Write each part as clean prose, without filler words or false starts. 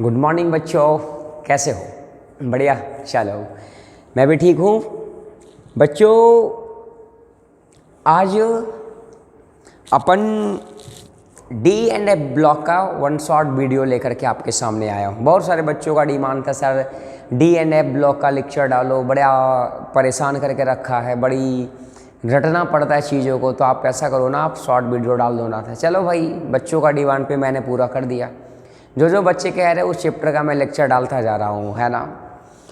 Good morning बच्चों, कैसे हो? बढ़िया, चलो मैं भी ठीक हूँ। बच्चों आज अपन D&F ब्लॉक का वन शॉर्ट वीडियो लेकर के आपके सामने आया हूँ। बहुत सारे बच्चों का डिमांड था, सर D&F ब्लॉक का लेक्चर डालो, बड़ा परेशान करके रखा है, बड़ी रटना पड़ता है चीज़ों को, तो आप ऐसा करो ना, आप शॉर्ट वीडियो डाल दो ना था। चलो भाई, बच्चों का डिमांड पे मैंने पूरा कर दिया। जो बच्चे कह रहे हैं उस चैप्टर का मैं लेक्चर डालता जा रहा हूँ, है ना।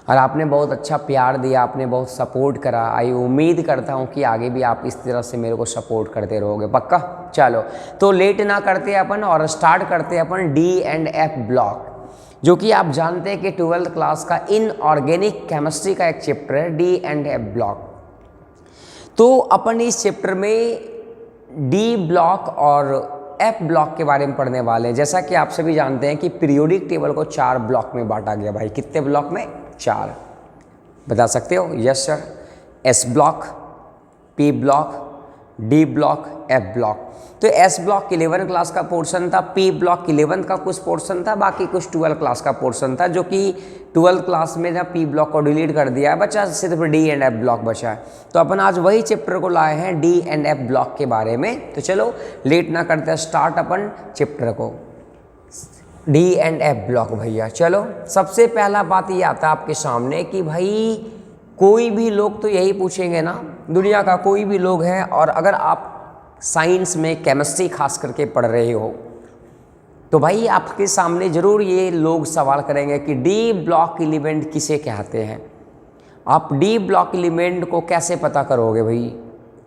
और आपने बहुत अच्छा प्यार दिया, आपने बहुत सपोर्ट करा। आई उम्मीद करता हूँ कि आगे भी आप इस तरह से मेरे को सपोर्ट करते रहोगे, पक्का। चलो तो लेट ना करते अपन और स्टार्ट करते अपन D&F ब्लॉक, जो कि आप जानते हैं कि 12th क्लास का इनऑर्गेनिक केमिस्ट्री का एक चैप्टर है D&F ब्लॉक। तो अपन इस चैप्टर में डी ब्लॉक और एफ ब्लॉक के बारे में पढ़ने वाले हैं। जैसा कि आप सभी जानते हैं कि पीरियोडिक टेबल को 4 ब्लॉक में बांटा गया। भाई कितने ब्लॉक में? 4। बता सकते हो? Yes sir. S block, P block, D block, F block. तो एस ब्लॉक 11 क्लास का पोर्शन था, पी ब्लॉक 11 का कुछ पोर्शन था, बाकी कुछ 12 क्लास का पोर्शन था, जो कि 12 क्लास में जब पी ब्लॉक को डिलीट कर दिया है, बचा सिर्फ D&F ब्लॉक बचा है। तो अपन आज वही चैप्टर को लाए हैं, D&F ब्लॉक के बारे में। तो चलो लेट ना करते, स्टार्ट अपन चैप्टर को, D&F ब्लॉक। भैया चलो, सबसे पहला बात ये आता है आपके सामने कि भाई कोई भी लोग तो यही पूछेंगे ना, दुनिया का कोई भी लोग है, और अगर आप साइंस में केमिस्ट्री खास करके पढ़ रहे हो तो भाई आपके सामने ज़रूर ये लोग सवाल करेंगे कि डी ब्लॉक एलिमेंट किसे कहते हैं। आप डी ब्लॉक एलिमेंट को कैसे पता करोगे भाई?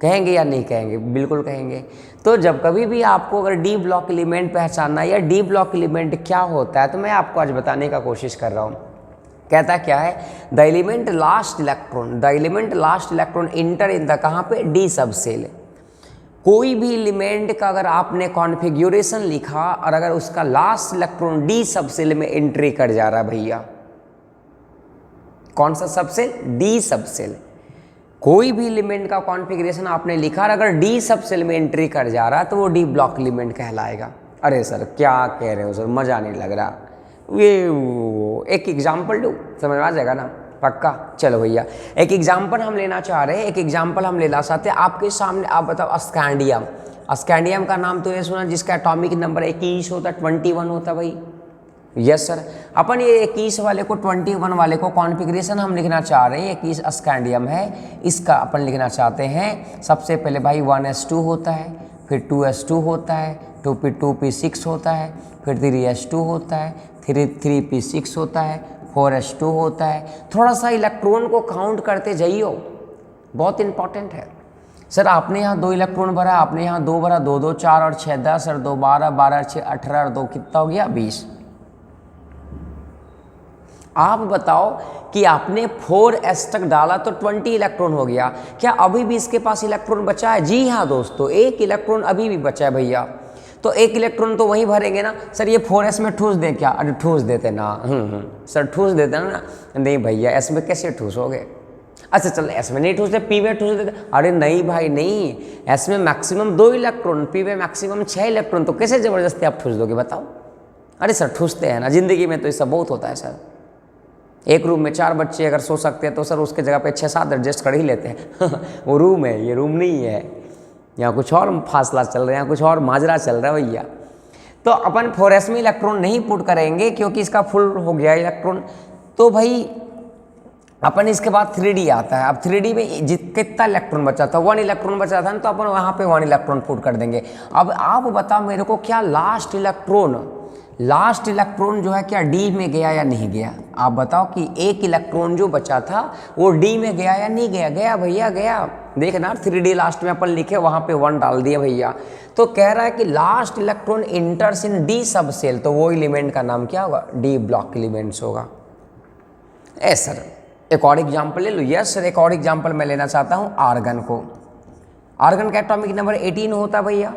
कहेंगे या नहीं कहेंगे? बिल्कुल कहेंगे। तो जब कभी भी आपको अगर डी ब्लॉक एलिमेंट पहचानना या डी ब्लॉक एलिमेंट क्या होता है, तो मैं आपको आज बताने का कोशिश कर रहा हूँ। कहता क्या है? The element last electron inter in the कहाँ पे? डी सब सेल। कोई भी एलिमेंट का अगर आपने कॉन्फ़िगरेशन लिखा और अगर उसका लास्ट इलेक्ट्रॉन डी सबसेल में एंट्री कर जा रहा है, भैया कौन सा सबसेल? D subshell. कोई भी एलिमेंट का कॉन्फ़िगरेशन आपने लिखा और अगर डी सबसेल में एंट्री कर जा रहा है तो वो डी ब्लॉक एलिमेंट कहलाएगा। अरे सर क्या कह रहे हो सर, मज़ा नहीं लग रहा। ये एक एग्जाम्पल दूँ, समझ में आ जाएगा ना, पक्का। चलो भैया एक एग्जाम्पल हम लेना चाह रहे हैं, एक एग्जाम्पल हम लेना चाहते हैं आपके सामने। आप बताओ, स्कैंडियम। स्कैंडियम का नाम तो ये सुना, जिसका एटॉमिक नंबर 21 होता, 21 होता भाई। Yes sir. अपन ये 21 वाले को, 21 वाले को कॉन्फ़िगरेशन हम लिखना चाह रहे हैं। 21 स्कैंडियम है, इसका अपन लिखना चाहते हैं। सबसे पहले भाई 1s2 होता है, फिर 2s2 होता है, 2p6 होता है, फिर 3s2 होता है, फिर 3p6 होता है, 4s2 होता है। थोड़ा सा इलेक्ट्रॉन को काउंट करते जाइयो, बहुत इंपॉर्टेंट है। सर आपने यहाँ 2 इलेक्ट्रॉन भरा, आपने यहाँ 2 भरा, 2 2 4 और 6 10 और 2 12, 12 6 18 और 2 कितना हो गया? 20। आप बताओ कि आपने 4s तक डाला तो 20 इलेक्ट्रॉन हो गया। क्या अभी भी इसके पास इलेक्ट्रॉन बचा है? जी हाँ दोस्तों, 1 इलेक्ट्रॉन अभी भी बचा है भैया। तो 1 इलेक्ट्रॉन तो वहीं भरेंगे ना। सर ये 4s में ठूस दे क्या? अरे ठूस देते ना। सर ठूस देते ना। नहीं भैया, एस में कैसे ठूसोगे? अच्छा चल, एस में नहीं ठूसते, पी में ठूस देते। अरे नहीं भाई नहीं, एस में मैक्सिमम 2 इलेक्ट्रॉन, पी में मैक्सिमम 6 इलेक्ट्रॉन, तो कैसे ज़बरदस्ती आप ठूस दोगे बताओ? अरे सर ठूसते हैं ना, ज़िंदगी में तो ये सब बहुत होता है सर। एक रूम में 4 बच्चे अगर सो सकते हैं तो सर उसके जगह पे 6-7 एडजस्ट कर ही लेते हैं। वो रूम है, ये रूम नहीं है। यहाँ कुछ और फासला चल रहा है, यहाँ कुछ और माजरा चल रहा है भैया। तो अपन 4s में इलेक्ट्रॉन नहीं पुट करेंगे क्योंकि इसका फुल हो गया इलेक्ट्रॉन। तो भाई अपन इसके बाद 3D आता है। अब 3D में कितना इलेक्ट्रॉन बचा था? 1 इलेक्ट्रॉन बचा था ना, तो अपन वहाँ पे 1 इलेक्ट्रॉन पुट कर देंगे। अब आप बताओ मेरे को, क्या लास्ट इलेक्ट्रॉन जो है क्या डी में गया या नहीं गया? आप बताओ कि 1 इलेक्ट्रॉन जो बचा था वो डी में गया या नहीं गया? गया भैया, गया। देखना 3D लास्ट में अपन लिखे, वहाँ पे 1 डाल दिया भैया। तो कह रहा है कि लास्ट इलेक्ट्रॉन इंटर्स इन डी सब सेल, तो वो एलिमेंट का नाम क्या होगा? डी ब्लॉक एलिमेंट्स होगा। सर एक और एग्जाम्पल ले लो। यस सर, एक और एग्जाम्पल मैं लेना चाहता हूँ आर्गन को। आर्गन का एटॉमिक नंबर 18 होता भैया।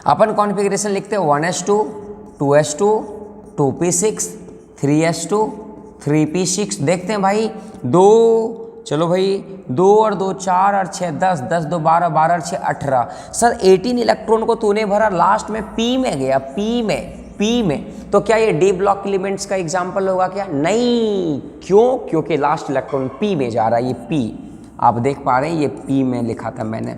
अपन कॉन्फ़िगरेशन लिखते हैं 1s2, 2s2, 2p6, 3s2, 3p6। देखते हैं भाई 2, चलो भाई 2 और 2 4 और 6 10, 10 2 12, 12 और 6 18। सर 18 इलेक्ट्रॉन को तूने भरा, लास्ट में पी में गया, पी में पी में, तो क्या ये डी ब्लॉक एलिमेंट्स का एग्जाम्पल होगा क्या? नहीं। क्यों? क्योंकि लास्ट इलेक्ट्रॉन पी में जा रहा है, ये पी आप देख पा रहे हैं, ये पी में लिखा था मैंने।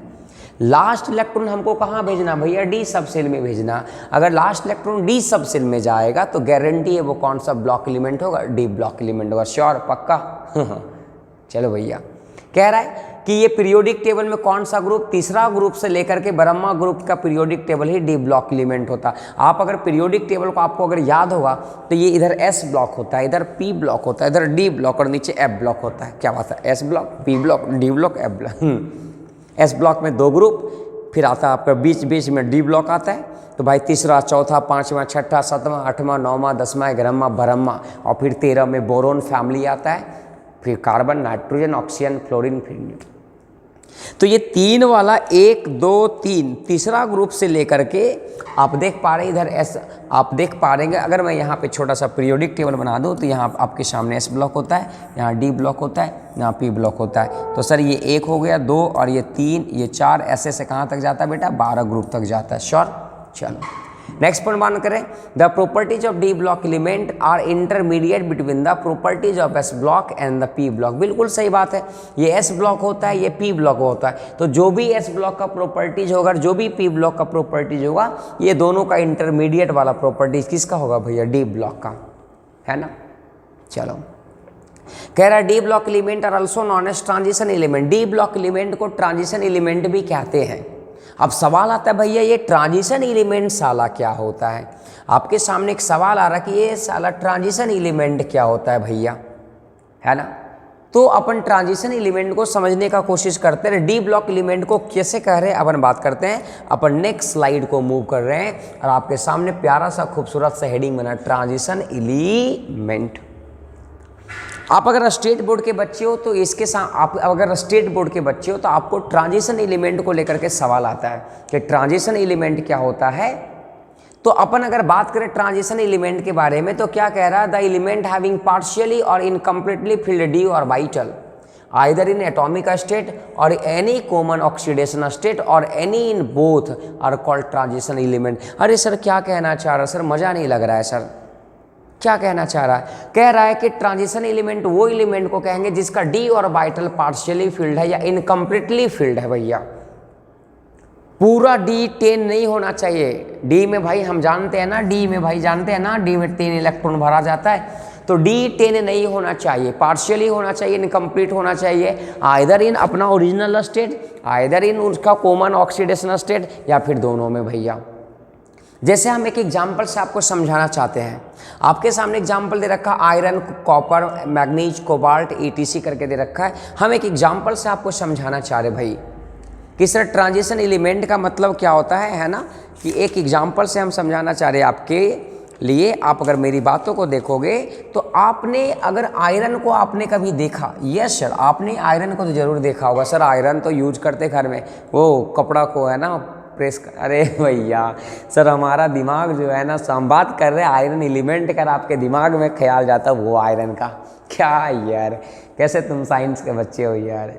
लास्ट इलेक्ट्रॉन हमको कहाँ भेजना भैया? डी सब सेल में भेजना। अगर लास्ट इलेक्ट्रॉन डी सब सेल में जाएगा तो गारंटी है वो कौन सा ब्लॉक एलिमेंट होगा? डी ब्लॉक एलिमेंट होगा। श्योर? पक्का? चलो भैया, कह रहा है कि ये पीरियोडिक टेबल में कौन सा ग्रुप? तीसरा ग्रुप से लेकर के ब्रह्मा ग्रुप का पीरियोडिक टेबल ही डी ब्लॉक एलिमेंट होता। आप अगर पीरियोडिक टेबल को आपको अगर याद होगा तो ये इधर एस ब्लॉक होता है, इधर पी ब्लॉक होता है, इधर डी ब्लॉक और नीचे एफ ब्लॉक होता है। क्या बात है? S block, P block, D block, F block. S block में 2 ग्रुप, फिर आता है आपका बीच में डी ब्लॉक आता है। तो भाई तीसरा, चौथा, 5वां, 6वां, 7वां, 8वां, 9वां, 10वां, 11वां, 12वां और फिर 13 में बोरोन फैमिली आता है, फिर कार्बन, नाइट्रोजन, ऑक्सीजन, फ्लोरीन, फिर। तो ये 3 वाला 1 2 3 तीसरा ग्रुप से लेकर के आप देख पा रहे हैं इधर एस, आप देख पा रहे हैं। अगर मैं यहाँ पे छोटा सा पीरियोडिक टेबल बना दूँ तो यहाँ आपके सामने एस ब्लॉक होता है, यहाँ डी ब्लॉक होता है, यहाँ पी ब्लॉक होता है। तो सर ये 1 हो गया, 2 और ये 3, ये 4, ऐसे से कहाँ तक जाता है बेटा? 12 ग्रुप तक जाता है। श्योर? चलो नेक्स्ट पॉइंट मान करें, the properties of D block element are intermediate between the properties of S block and the P block. बिल्कुल सही बात है, ये एस ब्लॉक होता है, ये पी ब्लॉक होता है। तो जो भी एस ब्लॉक का प्रॉपर्टीज होगा, जो भी पी ब्लॉक का प्रॉपर्टीज होगा, ये दोनों का इंटरमीडिएट वाला प्रॉपर्टीज किसका होगा भैया? डी ब्लॉक का, है ना। चलो कह रहा है D block element are also known as transition element. D block element को ट्रांजिशन एलिमेंट भी कहते हैं। अब सवाल आता है भैया ये ट्रांजिशन एलिमेंट साला क्या होता है? आपके सामने एक सवाल आ रहा है कि ये साला ट्रांजिशन एलिमेंट क्या होता है भैया, है ना। तो अपन ट्रांजिशन एलिमेंट को समझने का कोशिश करते हैं। डी ब्लॉक एलिमेंट को कैसे कह रहे हैं अपन बात करते हैं। अपन नेक्स्ट स्लाइड को मूव कर रहे हैं और आपके सामने प्यारा सा खूबसूरत सा हेडिंग बना, ट्रांजिशन एलिमेंट। आप अगर स्टेट बोर्ड के बच्चे हो तो इसके साथ, आप अगर स्टेट बोर्ड के बच्चे हो तो आपको ट्रांजिशन एलिमेंट को लेकर के सवाल आता है कि ट्रांजिशन एलिमेंट क्या होता है। तो अपन अगर बात करें ट्रांजिशन एलिमेंट के बारे में तो क्या कह रहा है? The element having partially or incompletely filled d orbital either in atomic state or any common oxidation state or any in both are called transition element. अरे सर क्या कहना चाह रहा है सर? मज़ा नहीं लग रहा है सर। क्या कहना चाह रहा है? कह रहा है कि ट्रांजिशन एलिमेंट वो एलिमेंट को कहेंगे जिसका डी और वाइटल पार्शियली फिल्ड है या इनकम्प्लीटली फिल्ड है भैया। पूरा डी 10 नहीं होना चाहिए। डी में भाई हम जानते हैं ना, डी में भाई जानते हैं ना, डी में 3 इलेक्ट्रॉन भरा जाता है। तो डी 10 नहीं होना चाहिए, पार्शियली होना चाहिए, इनकम्प्लीट होना चाहिए। आइदर इन अपना ओरिजिनल स्टेट, आइदर इन उसका कॉमन ऑक्सीडेशन स्टेट, या फिर दोनों में भैया। जैसे हम एक एग्जाम्पल से आपको समझाना चाहते हैं। आपके सामने एग्जाम्पल दे रखा है iron, copper, manganese, cobalt, ETC करके दे रखा है। हम एक एग्जाम्पल से आपको समझाना चाह रहे भाई कि सर ट्रांजिशन एलिमेंट का मतलब क्या होता है ना। कि एक एग्जाम्पल से हम समझाना चाह रहे हैं आपके लिए। आप अगर मेरी बातों को देखोगे तो आपने अगर आयरन को आपने कभी देखा? यस सर, आपने आयरन को तो ज़रूर देखा होगा सर। आयरन तो यूज करते घर में, वो कपड़ा को है ना प्रेस कर। अरे भैया सर हमारा दिमाग जो है ना, हम बात कर रहे हैं आयरन एलिमेंट का, आपके दिमाग में ख्याल जाता वो आयरन का। क्या यार, कैसे तुम साइंस के बच्चे हो यार।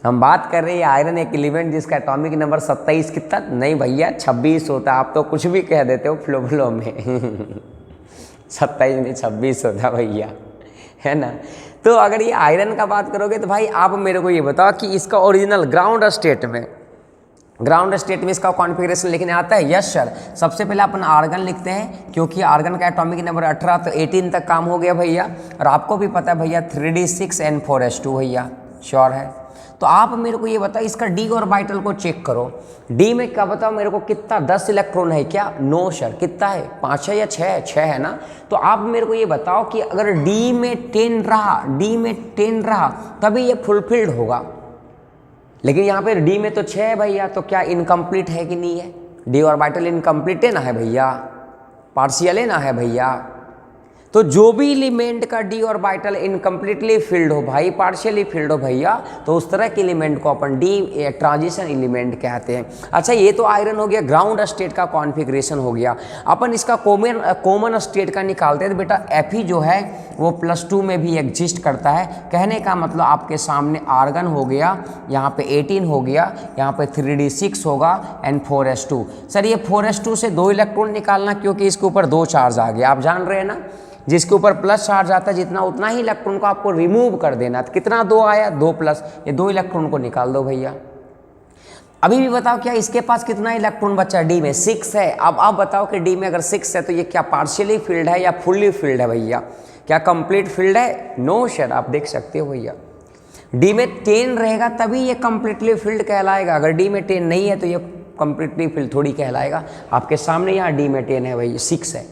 हम बात कर रहे हैं आयरन एक एलिमेंट जिसका एटॉमिक नंबर 27 कितना? नहीं भैया 26 होता है। आप तो कुछ भी कह देते हो फ्लो में 27 नहीं 26 होता भैया, है ना। तो अगर ये आयरन का बात करोगे तो भाई आप मेरे को ये बताओ कि इसका ओरिजिनल ग्राउंड स्टेट में इसका कॉन्फ़िगरेशन लिखने आता है? Yes sir. सबसे पहले अपन आर्गन लिखते हैं क्योंकि आर्गन का एटॉमिक नंबर 18, तो 18 तक काम हो गया भैया। और आपको भी पता है भैया 3d6n4s2 भैया, श्योर है। तो आप मेरे को ये बताओ इसका डी और वाइटल को चेक करो। डी में क्या बताओ मेरे को कितना? 10 इलेक्ट्रॉन है क्या? No sir. कितना है? 5 है या 6 है? 6 है ना। तो आप मेरे को ये बताओ कि अगर डी में 10 रहा तभी ये फुलफिल्ड होगा। लेकिन यहाँ पे डी में तो 6 है भैया, तो क्या इनकम्प्लीट है कि नहीं है? डी और वाइटल इनकम्प्लीट है ना है भैया, पार्शियल है ना है भैया। तो जो भी एलिमेंट का डी ऑर्बिटल इनकम्प्लीटली फिल्ड हो भाई, पार्शियली फिल्ड हो भैया, तो उस तरह के एलिमेंट को अपन डी ट्रांजिशन एलिमेंट कहते हैं। अच्छा, ये तो आयरन हो गया, ग्राउंड स्टेट का कॉन्फ़िगरेशन हो गया। अपन इसका कॉमन स्टेट का निकालते हैं। तो बेटा Fe जो है वो +2 में भी एग्जिस्ट करता है। कहने का मतलब आपके सामने आर्गन हो गया, यहाँ पे 18 हो गया, यहाँ पे 3d6 होगा एंड 4s2। सर ये 4s2 से 2 इलेक्ट्रॉन निकालना, क्योंकि इसके ऊपर 2 चार्ज आ गया, आप जान रहे हैं ना, जिसके ऊपर प्लस चार्ज आता है जितना उतना ही इलेक्ट्रॉन को आपको रिमूव कर देना। तो कितना 2 आया, 2+, ये 2 इलेक्ट्रॉन को निकाल दो भैया। अभी भी बताओ क्या इसके पास कितना इलेक्ट्रॉन बचा, डी में 6 है। अब आप बताओ कि डी में अगर 6 है तो ये क्या पार्शियली फील्ड है या फुल्ली फील्ड है भैया, क्या कंप्लीट फील्ड है? नो सर, आप देख सकते हो भैया, डी में 10 रहेगा तभी ये कंप्लीटली फील्ड कहलाएगा। अगर डी में 10 नहीं है तो ये कंप्लीटली फील्ड थोड़ी कहलाएगा। आपके सामने यहाँ डी में 10 है भैया, 6 है,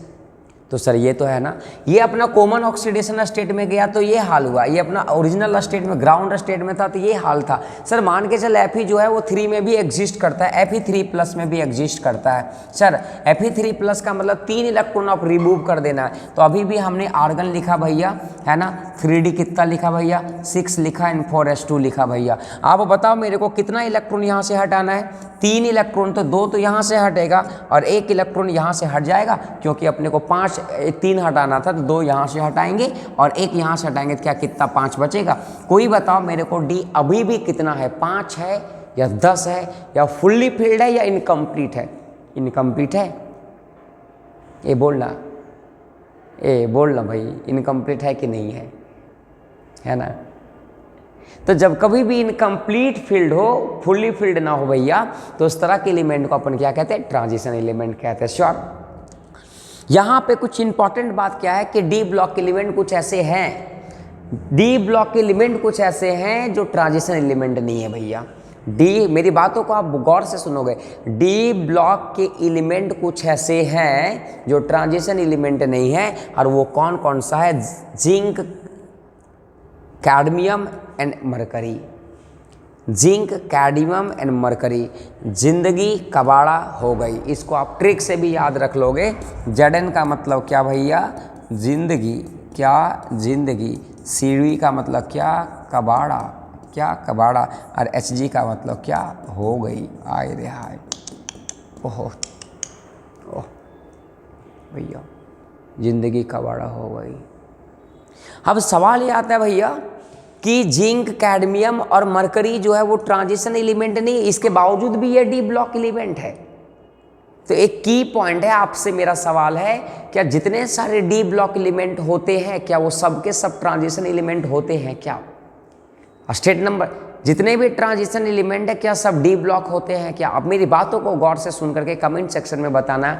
तो सर ये तो है ना। ये अपना कॉमन ऑक्सीडेशन स्टेट में गया तो ये हाल हुआ, ये अपना ओरिजिनल स्टेट में ग्राउंड स्टेट में था तो ये हाल था। सर मान के चल Fe जो है वो 3 में भी एग्जिस्ट करता है, Fe3+ में भी एग्जिस्ट करता है। सर Fe3+ का मतलब 3 इलेक्ट्रॉन आप रिमूव कर देना है। तो अभी भी हमने आर्गन लिखा भैया, है ना, 3d कितना लिखा भैया, 6 लिखा एंड 4s2 लिखा भैया। आप बताओ मेरे को कितना इलेक्ट्रॉन यहाँ से हटाना है? 3 इलेक्ट्रॉन, तो 2 तो यहाँ से हटेगा और 1 इलेक्ट्रॉन यहाँ से हट जाएगा, क्योंकि अपने को 3 हटाना था तो 2 यहाँ से हटाएंगे और 1 यहाँ से हटाएंगे तो क्या कितना 5 बचेगा। कोई बताओ मेरे को डी अभी भी कितना है, 5 है या 10 है या फुल्ली फिल्ड है या इनकम्प्लीट है? इनकम्प्लीट है, ये बोलना, ए बोलना भाई, इनकम्प्लीट है कि नहीं है ना। तो जब कभी भी इनकम्प्लीट फील्ड हो, फुल्ली फील्ड ना हो भैया, तो उस तरह के एलिमेंट को अपन क्या कहते हैं? ट्रांजिशन एलिमेंट कहते हैं। श्योर। यहाँ पे कुछ इंपॉर्टेंट बात क्या है कि डी ब्लॉक एलिमेंट कुछ ऐसे हैं, डी ब्लॉक एलिमेंट कुछ ऐसे हैं जो ट्रांजिशन एलिमेंट नहीं है भैया। डी, मेरी बातों को आप गौर से सुनोगे, डी ब्लॉक के एलिमेंट कुछ ऐसे हैं जो ट्रांजिशन एलिमेंट नहीं है, और वो कौन कौन सा है? Zinc, cadmium and mercury. Zinc, cadmium and mercury. जिंदगी कबाड़ा हो गई, इसको आप ट्रिक से भी याद रख लोगे। जडन का मतलब क्या भैया? जिंदगी, क्या जिंदगी। सीढ़ी का मतलब क्या? कबाड़ा, क्या कबाड़ा। और HG का मतलब क्या? हो गई, आए रे हाय, ओहो ओह भैया, जिंदगी कबाड़ा हो गई। अब सवाल ये आता है भैया कि जिंक, कैडमियम और मरकरी जो है वो ट्रांजिशन एलिमेंट नहीं, इसके बावजूद भी ये डी ब्लॉक एलिमेंट है। तो एक की पॉइंट है, आपसे मेरा सवाल है, क्या जितने सारे डी ब्लॉक एलिमेंट होते हैं क्या वो सब के सब ट्रांजिशन एलिमेंट होते हैं क्या? स्टेट नंबर, जितने भी ट्रांजिशन एलिमेंट है क्या सब डी ब्लॉक होते हैं क्या? अब मेरी बातों को गौर से सुन करके कमेंट सेक्शन में बताना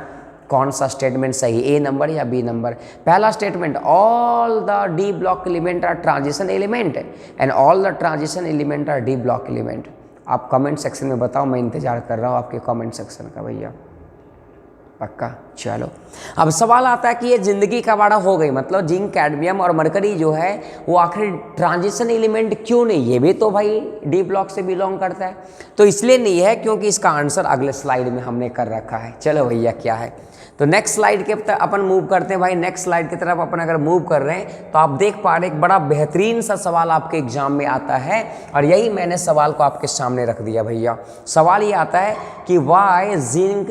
कौन सा स्टेटमेंट सही, ए नंबर या बी नंबर। पहला statement, all the D block element are transition element and all the transition element are D block element. आप कमेंट सेक्शन में बताओ, मैं इंतजार कर रहा हूँ आपके कमेंट सेक्शन का भैया, पक्का। चलो, अब सवाल आता है कि ये जिंदगी कबाड़ा हो गई, मतलब जिंक, कैडमियम और मरकरी जो है वो आखिर ट्रांजिशन एलिमेंट क्यों नहीं? ये भी तो भाई डी ब्लॉक से बिलोंग करता है। तो इसलिए नहीं है क्योंकि इसका आंसर अगले स्लाइड में हमने कर रखा है। चलो भैया, क्या है तो नेक्स्ट स्लाइड के अपन मूव करते हैं भाई। नेक्स्ट स्लाइड की तरफ अपन अगर मूव कर रहे हैं तो आप देख पा रहे एक बड़ा बेहतरीन सा सवाल आपके एग्जाम में आता है, और यही मैंने सवाल को आपके सामने रख दिया भैया। सवाल ये आता है कि why zinc,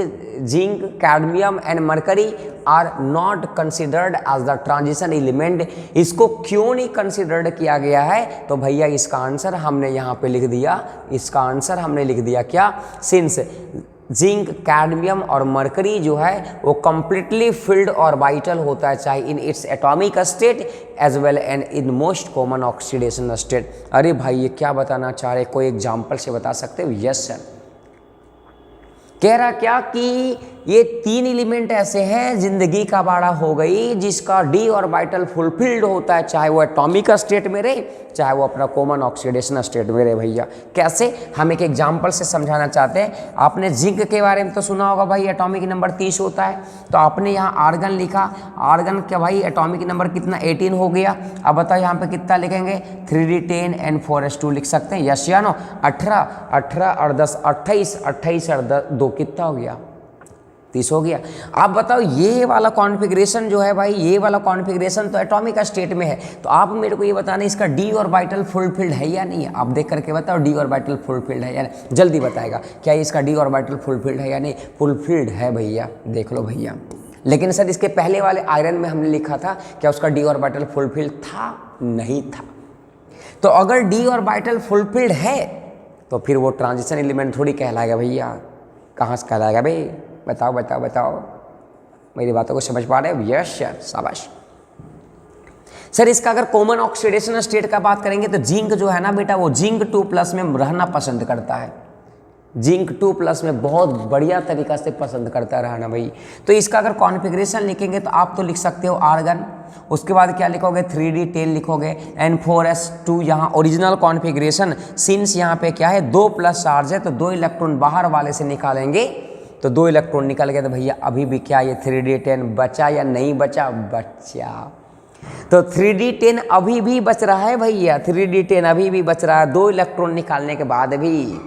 cadmium and mercury are not considered as the transition element. इसको क्यों नहीं कंसिडर्ड किया गया है? तो भैया इसका आंसर हमने यहाँ पे लिख दिया, इसका आंसर हमने लिख दिया क्या? सिंस जिंक, कैडमियम और मरकरी जो है वो कंप्लीटली फिल्ड ऑर्बिटल होता है, चाहे in its atomic state as well and in most common oxidation state. अरे भाई ये क्या बताना चाह रहे, कोई एग्जाम्पल से बता सकते हो? Yes sir. कह रहा क्या कि ये 3 एलिमेंट ऐसे हैं, जिंदगी का बाड़ा हो गई, जिसका डी ऑर्बिटल फुलफिल्ड होता है, चाहे वो एटॉमिक स्टेट में रहे चाहे वो अपना कॉमन ऑक्सीडेशन स्टेट में रहे भैया। कैसे? हम एक एग्जांपल से समझाना चाहते हैं। आपने जिंक के बारे में तो सुना होगा भाई, एटॉमिक नंबर 30 होता है, तो आपने यहाँ आर्गन लिखा, आर्गन क्या भाई एटॉमिक नंबर कितना 18 हो गया। अब बताओ यहाँ पे कितना लिखेंगे? 3d10 एंड 4s2 लिख सकते हैं, यस या नो? 18 और 10 28, 28 और 2 कितना हो गया? 30 हो गया। आप बताओ ये वाला कॉन्फ़िगरेशन जो है भाई, ये वाला कॉन्फ़िगरेशन तो एटॉमिक स्टेट में है, तो आप मेरे को ये बताना इसका डी ऑर्बिटल फुलफिल्ड है या नहीं है। आप देख करके बताओ डी ऑर्बिटल फुलफिल्ड है या नहीं, जल्दी बताएगा क्या इसका डी ऑर्बिटल फुलफिल्ड है या नहीं। फुलफिल्ड है भैया, देख लो भैया। लेकिन सर इसके पहले वाले आयरन में हमने लिखा था क्या उसका डी ऑर्बिटल फुलफिल्ड था, नहीं था। तो अगर डी ऑर्बिटल फुलफिल्ड है तो फिर वो ट्रांजिशन एलिमेंट थोड़ी कहलाएगा भैया। कहाँ से कहलाएगा भाई, बताओ बताओ बताओ, मेरी बातों को समझ पा रहे हो? यस सर, शाबाश। सर इसका अगर कॉमन ऑक्सीडेशन स्टेट का बात करेंगे तो जिंक जो है ना बेटा, वो जिंक 2+ में रहना पसंद करता है। जिंक 2+ में बहुत बढ़िया तरीका से पसंद करता रहना भाई। तो इसका अगर कॉन्फ़िगरेशन लिखेंगे तो आप तो लिख सकते हो आर्गन, उसके बाद क्या लिखोगे 3D10 लिखोगे, N4S2 यहाँ ओरिजिनल कॉन्फ़िगरेशन। सिंस यहाँ पे क्या है 2+ चार्ज है तो 2 इलेक्ट्रॉन बाहर वाले से निकालेंगे, तो 2 इलेक्ट्रॉन निकल गए। तो भैया अभी भी क्या ये 3D10 बचा या नहीं बचा? बचा। तो 3D10 अभी भी बच रहा है भैया, 3D10 अभी भी बच रहा है। 2 इलेक्ट्रॉन निकालने के बाद भी,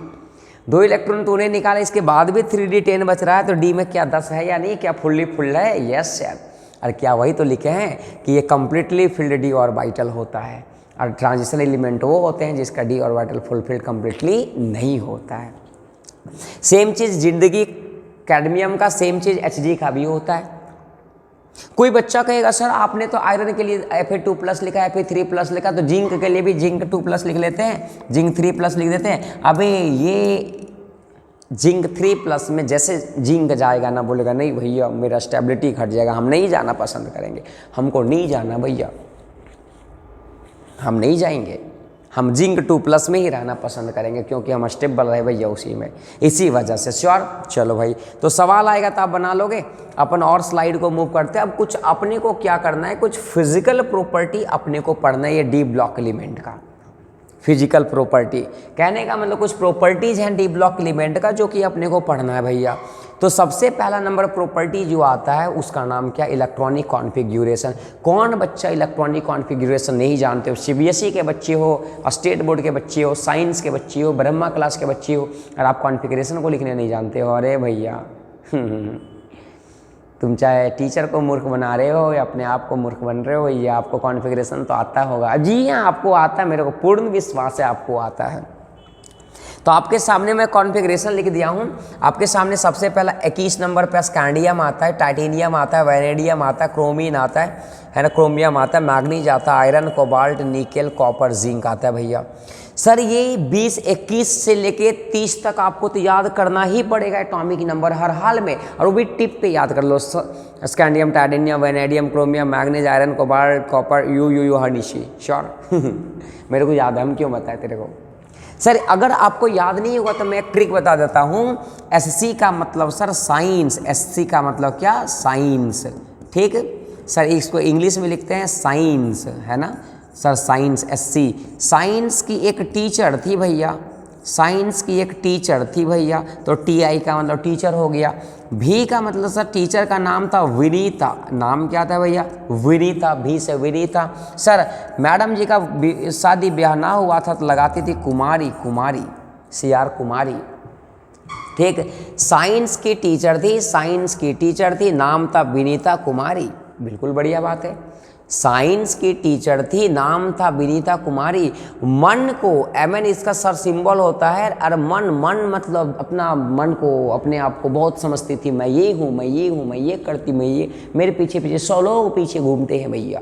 2 इलेक्ट्रॉन तूने निकाले इसके बाद भी 3D10 बच रहा है। तो डी में क्या 10 है या नहीं? क्या फुल्ली फुल है? Yes sir. और क्या वही तो लिखे हैं कि ये कंप्लीटली फिल्ड डी ऑर्बिटल होता है, और ट्रांजिशन एलिमेंट वो होते हैं जिसका डी ऑर्बिटल फुलफिल्ड कंप्लीटली नहीं होता है। सेम चीज़ जिंदगी कैडमियम का, सेम चीज़ Hg का भी होता है। कोई बच्चा कहेगा सर आपने तो आयरन के लिए Fa2+ लिखा, Fa3+ लिखा, तो जिंक के लिए भी जिंक 2+ लिख लेते हैं, जिंक 3+ लिख देते हैं। अबे ये जिंक 3+ में जैसे जिंक जाएगा ना, बोलेगा नहीं भैया मेरा स्टेबिलिटी घट जाएगा, हम नहीं जाना पसंद करेंगे, हमको नहीं जाना भैया, हम नहीं जाएंगे, हम जिंक 2+ में ही रहना पसंद करेंगे क्योंकि हम स्टेबल रहे भैया उसी में, इसी वजह से। श्योर? चलो भाई, तो सवाल आएगा तो आप बना लोगे। अपन और स्लाइड को मूव करते हैं। अब कुछ अपने को क्या करना है, कुछ फिजिकल प्रॉपर्टी अपने को पढ़ना है ये डी ब्लॉक एलिमेंट का। फिजिकल प्रॉपर्टी कहने का मतलब कुछ प्रॉपर्टीज हैं डी ब्लॉक एलिमेंट का जो कि अपने को पढ़ना है भैया। तो सबसे पहला नंबर प्रॉपर्टी जो आता है उसका नाम क्या? Electronic configuration. कौन बच्चा इलेक्ट्रॉनिक कॉन्फ़िगरेशन नहीं जानते हो? CBSE के बच्चे हो, स्टेट बोर्ड के बच्चे हो, साइंस के बच्चे हो, ब्रह्मा क्लास के बच्चे हो, और आप कॉन्फ़िगरेशन को लिखने नहीं जानते हो? अरे भैया तुम चाहे टीचर को मूर्ख बना रहे हो या अपने आप को मूर्ख बन रहे हो, या आपको कॉन्फ़िगरेशन तो आता होगा। जी हाँ, आपको आता है, मेरे को पूर्ण विश्वास है आपको आता है। तो आपके सामने मैं कॉन्फ़िगरेशन लिख दिया हूँ। आपके सामने सबसे पहला 21 नंबर पे स्कैंडियम आता है, टाइटेनियम आता है, वैनेडियम आता है, क्रोमीन आता है ना, क्रोमियम आता है, मैग्नीज आता है, iron, cobalt, nickel, copper, zinc आता है भैया। सर ये 20, 21 से लेके 30 तक आपको तो याद करना ही पड़ेगा एटॉमिक नंबर हर हाल में, और वो भी टिप पे याद कर लो। Scandium, titanium, vanadium, chromium, manganese, iron, cobalt, copper, यू हनीशी। श्योर? मेरे को याद है, हम क्यों बताए तेरे को? सर अगर आपको याद नहीं होगा तो मैं एक ट्रिक बता देता हूँ। SC का मतलब सर साइंस, SC का मतलब क्या? साइंस। ठीक सर, इसको इंग्लिश में लिखते हैं साइंस, है ना सर, साइंस SC। साइंस की एक टीचर थी भैया, साइंस की एक टीचर थी भैया, तो TI का मतलब टीचर हो गया। भी का मतलब सर टीचर का नाम था विनीता। नाम क्या था भैया? विनीता। भी से विनीता। सर मैडम जी का शादी ब्याह ना हुआ था तो लगाती थी कुमारी, कुमारी, CR कुमारी। ठीक, साइंस की टीचर थी, साइंस की टीचर थी, नाम था विनीता कुमारी। बिल्कुल बढ़िया बात है। साइंस की टीचर थी, नाम था विनीता कुमारी। मन को, MN इसका सर सिंबल होता है। और मन मतलब अपना मन को, अपने आप को बहुत समझती थी। मैं ये हूँ, मैं ये हूँ, मैं ये करती, मैं ये, मेरे पीछे पीछे 100 लोग पीछे घूमते हैं भैया।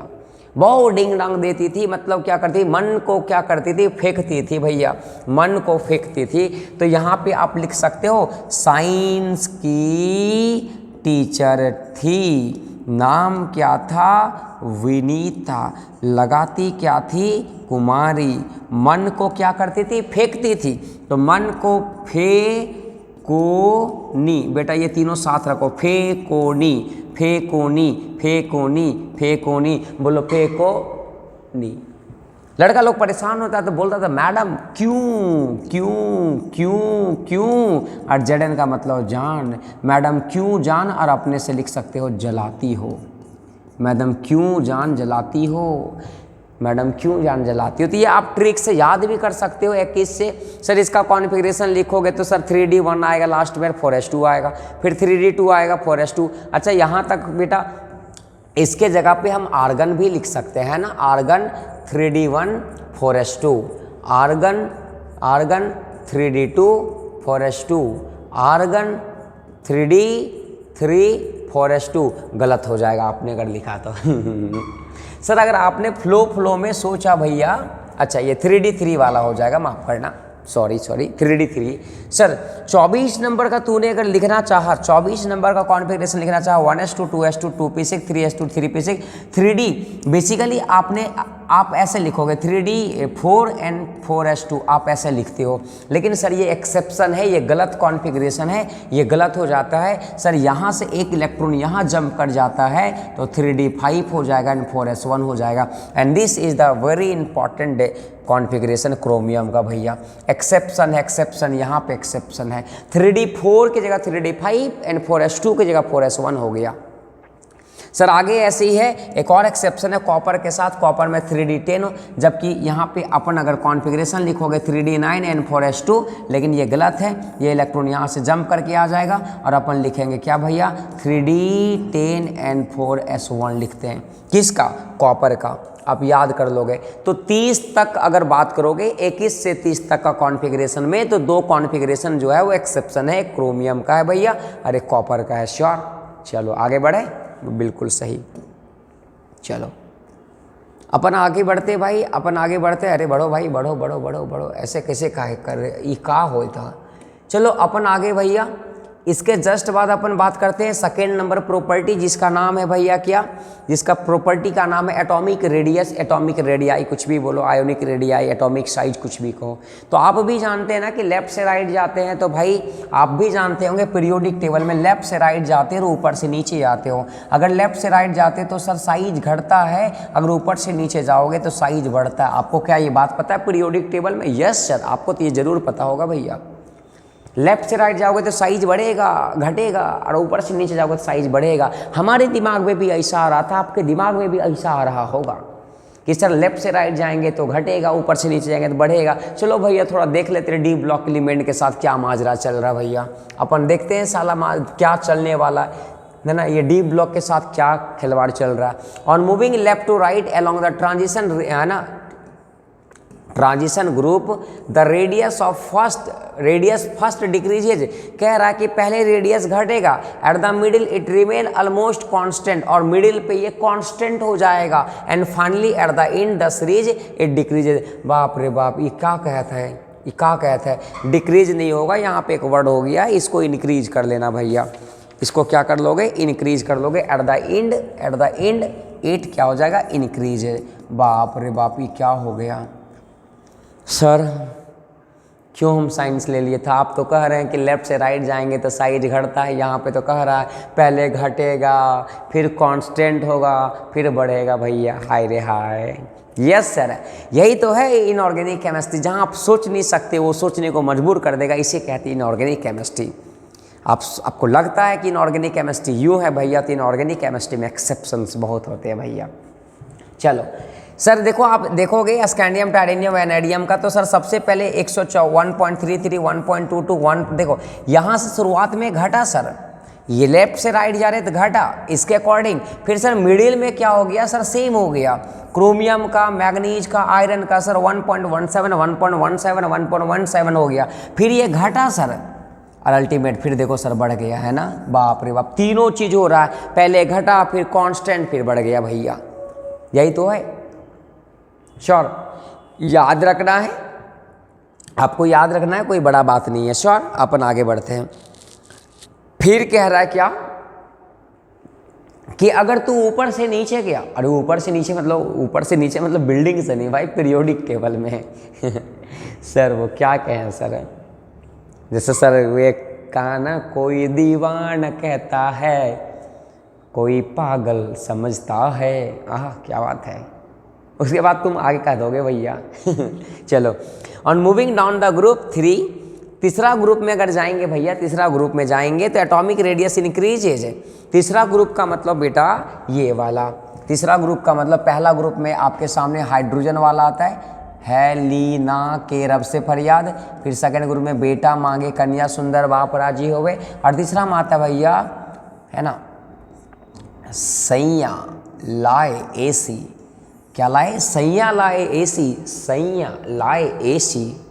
बहुत डिंग डांग देती थी, मतलब क्या करती, मन को क्या करती थी? फेंकती थी भैया, मन को फेंकती थी। तो यहाँ पे आप लिख सकते हो साइंस की टीचर थी, नाम क्या था? विनीता। लगाती क्या थी? कुमारी। मन को क्या करती थी? फेंकती थी। तो मन को फेकोनी, बेटा ये तीनों साथ रखो, फेकोनी, फेकोनी, फेकोनी, फेकोनी, बोलो फेकोनी। लड़का लोग परेशान होता तो बोलता था मैडम क्यों क्यों क्यों क्यों, और ZN का मतलब जान। मैडम क्यों जान, और अपने से लिख सकते हो जलाती हो। मैडम क्यों जान जलाती हो। मैडम क्यों जान जलाती हो? तो ये आप ट्रिक से याद भी कर सकते हो 21 से। सर इसका कॉन्फ़िगरेशन लिखोगे तो सर 3D1 आएगा, लास्ट में 4s2 आएगा, फिर 3D2 आएगा 4s2। अच्छा यहाँ तक बेटा इसके जगह पे हम आर्गन भी लिख सकते हैं ना, argon 3D1 4s2, argon 3D2 4s2, argon 3D3 4s2। गलत हो जाएगा आपने अगर लिखा तो सर अगर आपने फ्लो में सोचा भैया, अच्छा ये 3D3 वाला हो जाएगा, माफ़ करना, सॉरी 3D3। सर 24 नंबर का तूने अगर लिखना चाहा, 24 नंबर का कॉन्फ़िगरेशन लिखना चाहा 1s2 2s2 2p6 3s2 3p6 3D, basically आप ऐसे लिखोगे 3D 4 and 4s2 आप ऐसे लिखते हो, लेकिन सर ये एक्सेप्शन है, ये गलत कॉन्फ़िगरेशन है, ये गलत हो जाता है सर। यहाँ से एक इलेक्ट्रॉन यहाँ जंप कर जाता है तो 3D 5 हो जाएगा एंड 4s1 हो जाएगा। And this is the very important configuration chromium का भैया। एक्सेप्शन है, एक्सेप्शन यहाँ पे एक्सेप्शन है। 3D 4 की जगह 3D 5 एंड 4s2 की जगह 4s1 हो गया। सर आगे ऐसे ही है, एक और एक्सेप्शन है कॉपर के साथ, कॉपर में 3D 10, जबकि यहाँ पे अपन अगर कॉन्फ़िगरेशन लिखोगे 3D 9 एंड 4s2, लेकिन ये गलत है, ये इलेक्ट्रॉन यहाँ से जंप करके आ जाएगा और अपन लिखेंगे क्या भैया 3D 10 एंड 4s1 लिखते हैं। किसका? कॉपर का। आप याद कर लोगे तो 30 तक अगर बात करोगे 21 से 30 तक का कॉन्फ़िगरेशन में, तो 2 कॉन्फ़िगरेशन जो है वो एक्सेप्शन है, क्रोमियम का है भैया और एक कॉपर का है। श्योर? चलो आगे बढ़े, बिल्कुल सही। चलो अपन आगे बढ़ते भाई, अपन आगे बढ़ते। अरे बढ़ो भाई, बढ़ो बढ़ो बढ़ो बढ़ो, ऐसे कैसे कर ये का होता। चलो अपन आगे भैया, इसके जस्ट बाद अपन बात करते हैं सेकेंड नंबर प्रॉपर्टी, जिसका नाम है भैया क्या, जिसका प्रॉपर्टी का नाम है एटॉमिक रेडियस, एटॉमिक रेडियाई, कुछ भी बोलो, आयोनिक रेडियाई, एटॉमिक साइज, कुछ भी कहो। तो आप भी जानते हैं ना कि लेफ्ट से राइट जाते हैं, तो भाई आप भी जानते होंगे पीरियोडिक टेबल में लेफ्ट से राइट जाते हो, ऊपर से नीचे जाते हो। अगर लेफ्ट से राइट जाते तो सर साइज घटता है, अगर ऊपर से नीचे जाओगे तो साइज बढ़ता है। आपको क्या ये बात पता है पीरियोडिक टेबल में? यस सर, आपको तो ये जरूर पता होगा भैया। लेफ्ट से राइट जाओगे तो साइज बढ़ेगा, घटेगा, और ऊपर से नीचे जाओगे तो साइज बढ़ेगा। हमारे दिमाग में भी ऐसा आ रहा था, आपके दिमाग में भी ऐसा आ रहा होगा कि सर लेफ्ट से राइट जाएंगे तो घटेगा, ऊपर से नीचे जाएंगे तो बढ़ेगा। चलो भैया थोड़ा देख लेते हैं डी ब्लॉक एलिमेंट के साथ क्या माजरा चल रहा है भैया। अपन देखते हैं साला क्या चलने वाला है ना, ये डी ब्लॉक के साथ क्या खिलवाड़ चल रहा है। On moving left to right along the transition, है ना, transition group, the radius first decreases. कह रहा है कि पहले रेडियस घटेगा, at the middle it remain almost constant, और मिडिल पे ये कांस्टेंट हो जाएगा, and finally at the end the series it decreases. बाप रे बाप, ये क्या कहता है, ये क्या कहता है? डिक्रीज नहीं होगा, यहाँ पे एक वर्ड हो गया, इसको इंक्रीज कर लेना भैया। इसको क्या कर लोगे? इंक्रीज कर लोगे। एट द एंड इट क्या हो जाएगा? इंक्रीज। बाप रे बाप, ये क्या हो गया सर? क्यों हम साइंस ले लिए था? आप तो कह रहे हैं कि लेफ्ट से राइट जाएंगे तो साइज घटता है, यहाँ पे तो कह रहा है पहले घटेगा फिर कांस्टेंट होगा फिर बढ़ेगा भैया। हाय रे हाय। यस सर, यही तो है इनऑर्गेनिक केमिस्ट्री, जहाँ आप सोच नहीं सकते वो सोचने को मजबूर कर देगा, इसे कहती है इनऑर्गेनिक केमिस्ट्री। आपको लगता है कि इनऑर्गेनिक केमिस्ट्री यूँ है भैया, तो इनऑर्गेनिक केमिस्ट्री में एक्सेप्शंस बहुत होते हैं भैया। चलो सर देखो, आप देखोगे स्कैंडियम, टाइटेनियम, वैनेडियम का, तो सर सबसे पहले 101.33 1.22 1, देखो यहाँ से शुरुआत में घटा सर, ये लेफ्ट से राइट जा रहे तो घटा इसके अकॉर्डिंग। फिर सर मिडिल में क्या हो गया सर? सेम हो गया। क्रोमियम का, मैग्नीज का, आयरन का सर 1.17 1.17 1.17 हो गया, फिर ये घटा सर, और अल्टीमेट फिर देखो सर बढ़ गया, है ना। बाप रे बाप, तीनों चीज़ हो रहा है, पहले घटा फिर कांस्टेंट फिर बढ़ गया भैया, यही तो है। श्योर? याद रखना है आपको, याद रखना है, कोई बड़ा बात नहीं है। श्योर? अपन आगे बढ़ते हैं। फिर कह रहा है क्या कि अगर तू ऊपर से नीचे गया, अरे ऊपर से नीचे मतलब बिल्डिंग से नहीं भाई, पीरियोडिक टेबल में सर वो क्या कहें सर, जैसे सर वे कहा ना, कोई दीवाना कहता है कोई पागल समझता है। आह क्या बात है, उसके बाद तुम आगे कह दोगे भैया चलो, on moving down the group 3, तीसरा ग्रुप में अगर जाएंगे भैया, तीसरा ग्रुप में जाएंगे तो एटॉमिक रेडियस इंक्रीजेज है। तीसरा ग्रुप का मतलब बेटा ये वाला, तीसरा ग्रुप का मतलब पहला ग्रुप में आपके सामने हाइड्रोजन वाला आता है लीना के रब से फरियाद। फिर सेकंड ग्रुप में बेटा मांगे कन्या सुंदर बाप राजी होवे। और तीसरा में आता भैया है ना सैया लाए एसी। क्या लाए? सैया लाए एसी, सैया लाए एसी।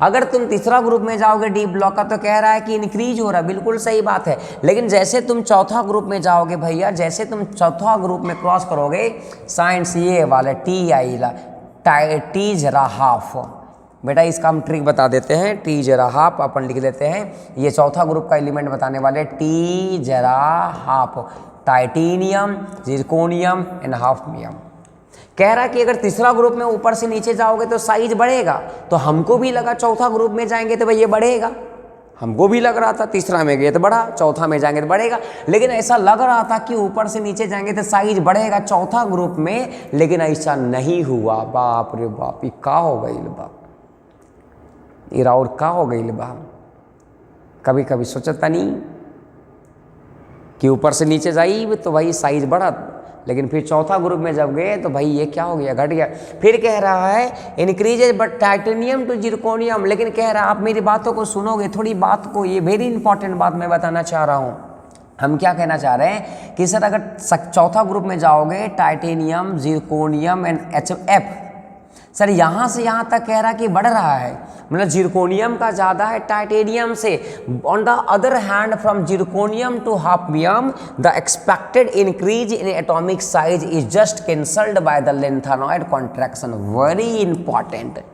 अगर तुम तीसरा ग्रुप में जाओगे डी ब्लॉक का तो कह रहा है कि इंक्रीज हो रहा है, बिल्कुल सही बात है। लेकिन जैसे तुम चौथा ग्रुप में जाओगे भैया, जैसे तुम चौथा ग्रुप में क्रॉस करोगे साइंस ये वाले टी जरा हाफ, बेटा इसका हम ट्रिक बता देते हैं। टी जरा हाफ अपन लिख देते हैं, ये चौथा ग्रुप का एलिमेंट बताने वाले टी जरा half, titanium, zirconium and hafnium. कह रहा कि अगर तीसरा ग्रुप में ऊपर से नीचे जाओगे तो साइज बढ़ेगा, तो हमको भी लगा चौथा ग्रुप में जाएंगे तो भाई ये बढ़ेगा, हमको भी लग रहा था तीसरा में गए तो बढ़ा, चौथा में जाएंगे तो बढ़ेगा। लेकिन ऐसा लग रहा था कि ऊपर से नीचे जाएंगे तो साइज बढ़ेगा चौथा ग्रुप में, लेकिन ऐसा नहीं हुआ। बाप रे बाप, ये का हो गई बा, इरा और का हो गई बा। कभी कभी सोचता नहीं कि ऊपर से नीचे जाइए तो भाई साइज बढ़ा, लेकिन फिर चौथा ग्रुप में जब गए तो भाई ये क्या हो गया, घट गया। फिर कह रहा है increases but titanium to zirconium. लेकिन कह रहा है आप मेरी बातों को सुनोगे, थोड़ी बात को, ये वेरी इंपॉर्टेंट बात मैं बताना चाह रहा हूँ। हम क्या कहना चाह रहे हैं कि सर अगर चौथा ग्रुप में जाओगे titanium, zirconium and HF, sir यहाँ से यहाँ तक कह रहा कि बढ़ रहा है, मतलब जिरकोनियम का ज़्यादा है टाइटेनियम से। On the other hand from zirconium to hafnium the expected increase in atomic size is just cancelled by the lanthanoid contraction. Very important,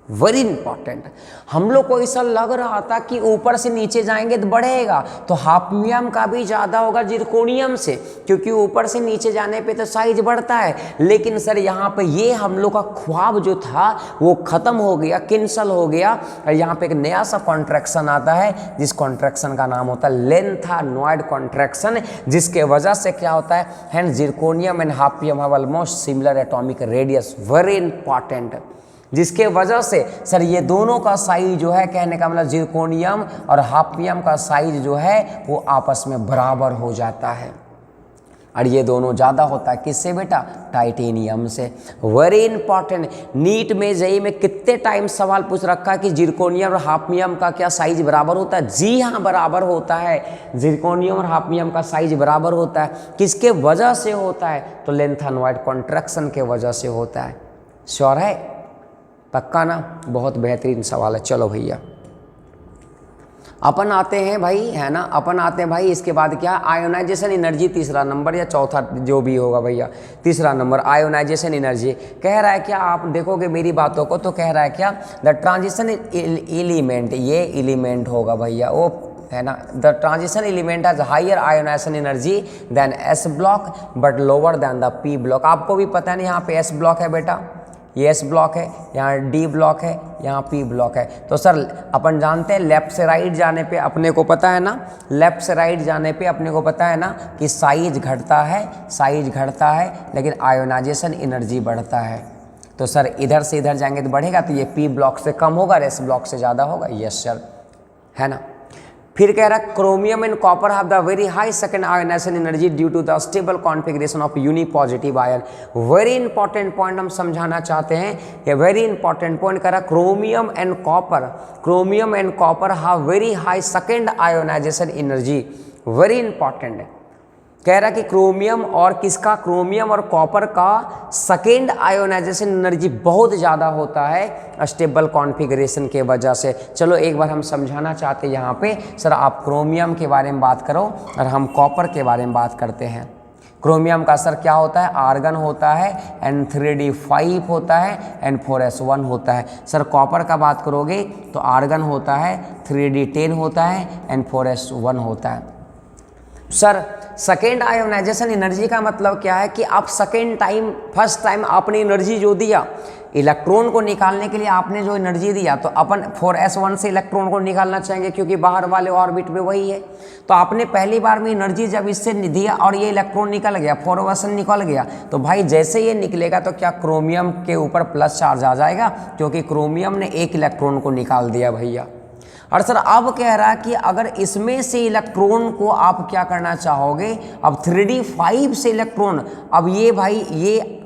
very important. हम लोग को ऐसा लग रहा था कि ऊपर से नीचे जाएंगे तो बढ़ेगा, तो हाफनियम का भी ज़्यादा होगा जिरकोनियम से, क्योंकि ऊपर से नीचे जाने पे तो साइज बढ़ता है। लेकिन सर यहाँ पे ये हम लोग का ख्वाब जो था वो ख़त्म हो गया, कैंसल हो गया। और यहाँ पे एक नया सा कॉन्ट्रैक्शन आता है, जिस कॉन्ट्रैक्शन का नाम होता है लेंथेनॉइड कॉन्ट्रैक्शन, जिसके वजह से क्या होता है, hand zirconium and hafnium have almost similar atomic radius. Very important, जिसके वजह से सर ये दोनों का साइज जो है, कहने का मतलब जिरकोनियम और हाफनियम का साइज जो है वो आपस में बराबर हो जाता है। और ये दोनों ज़्यादा होता है किससे बेटा? टाइटेनियम से। वेरी इंपॉर्टेंट, नीट में जेईई में कितने टाइम सवाल पूछ रखा कि जिरकोनियम और हाफनियम का क्या साइज बराबर होता है? जी हाँ, बराबर होता है। जिरकोनियम और हाफनियम का साइज बराबर होता है। किसके वजह से होता है? तो लेंथेनॉइड कॉन्ट्रैक्शन के वजह से होता है। श्योर है? पक्का ना? बहुत बेहतरीन सवाल है। चलो भैया अपन आते हैं भाई, है ना, अपन आते हैं भाई इसके बाद क्या, आयोनाइजेशन एनर्जी तीसरा नंबर या चौथा जो भी होगा भैया, तीसरा नंबर आयोनाइजेशन एनर्जी। कह रहा है क्या, आप देखोगे मेरी बातों को तो कह रहा है क्या, द ट्रांजिशन एलिमेंट, ये एलिमेंट होगा भैया वो, है ना, the transition element has higher ionisation energy than S block but lower than the P block. आपको भी पता है ना, यहाँ पे एस ब्लॉक है बेटा, ये एस ब्लॉक है, यहाँ डी ब्लॉक है, यहाँ पी ब्लॉक है। तो सर अपन जानते हैं लेफ्ट से राइट जाने पे अपने को पता है ना, लेफ्ट से राइट जाने पे अपने को पता है ना कि साइज घटता है, साइज घटता है, लेकिन आयोनाइजेशन एनर्जी बढ़ता है। तो सर इधर से इधर जाएंगे तो बढ़ेगा, तो ये पी ब्लॉक से कम होगा, एस ब्लॉक से ज़्यादा होगा। यस सर, है ना। फिर कह रहा है chromium and copper have the very high second ionisation energy due to the stable configuration of unipositive ion. Very important point हम समझाना चाहते हैं, ये वेरी इंपॉर्टेंट पॉइंट कह रहा है chromium and copper, chromium and copper have very high second ionisation energy. Very important है, कह रहा कि क्रोमियम और किसका, क्रोमियम और कॉपर का सेकेंड आयोनाइजेशन एनर्जी बहुत ज़्यादा होता है स्टेबल कॉन्फ़िगरेशन के वजह से। चलो एक बार हम समझाना चाहते हैं यहाँ पे, सर आप क्रोमियम के बारे में बात करो और हम कॉपर के बारे में बात करते हैं। क्रोमियम का सर क्या होता है, आर्गन होता है, N3D5 होता है, N4S1 होता है। सर कॉपर का बात करोगे तो आर्गन होता है, 3D10 होता है, N4S1 होता है। सर सेकेंड आयोनाइजेशन एनर्जी का मतलब क्या है कि आप सेकेंड टाइम, फर्स्ट टाइम आपने एनर्जी जो दिया इलेक्ट्रॉन को निकालने के लिए, आपने जो एनर्जी दिया, तो अपन 4s1 से इलेक्ट्रॉन को निकालना चाहेंगे क्योंकि बाहर वाले ऑर्बिट में वही है। तो आपने पहली बार में एनर्जी जब इससे दिया और ये इलेक्ट्रॉन निकल गया, 4s1 निकल गया, तो भाई जैसे ये निकलेगा तो क्या क्रोमियम के ऊपर प्लस चार्ज आ जाएगा, क्योंकि क्रोमियम ने एक इलेक्ट्रॉन को निकाल दिया भैया। और सर अब कह रहा है कि अगर इसमें से इलेक्ट्रॉन को आप क्या करना चाहोगे, अब 3d5 से इलेक्ट्रॉन, अब ये भाई ये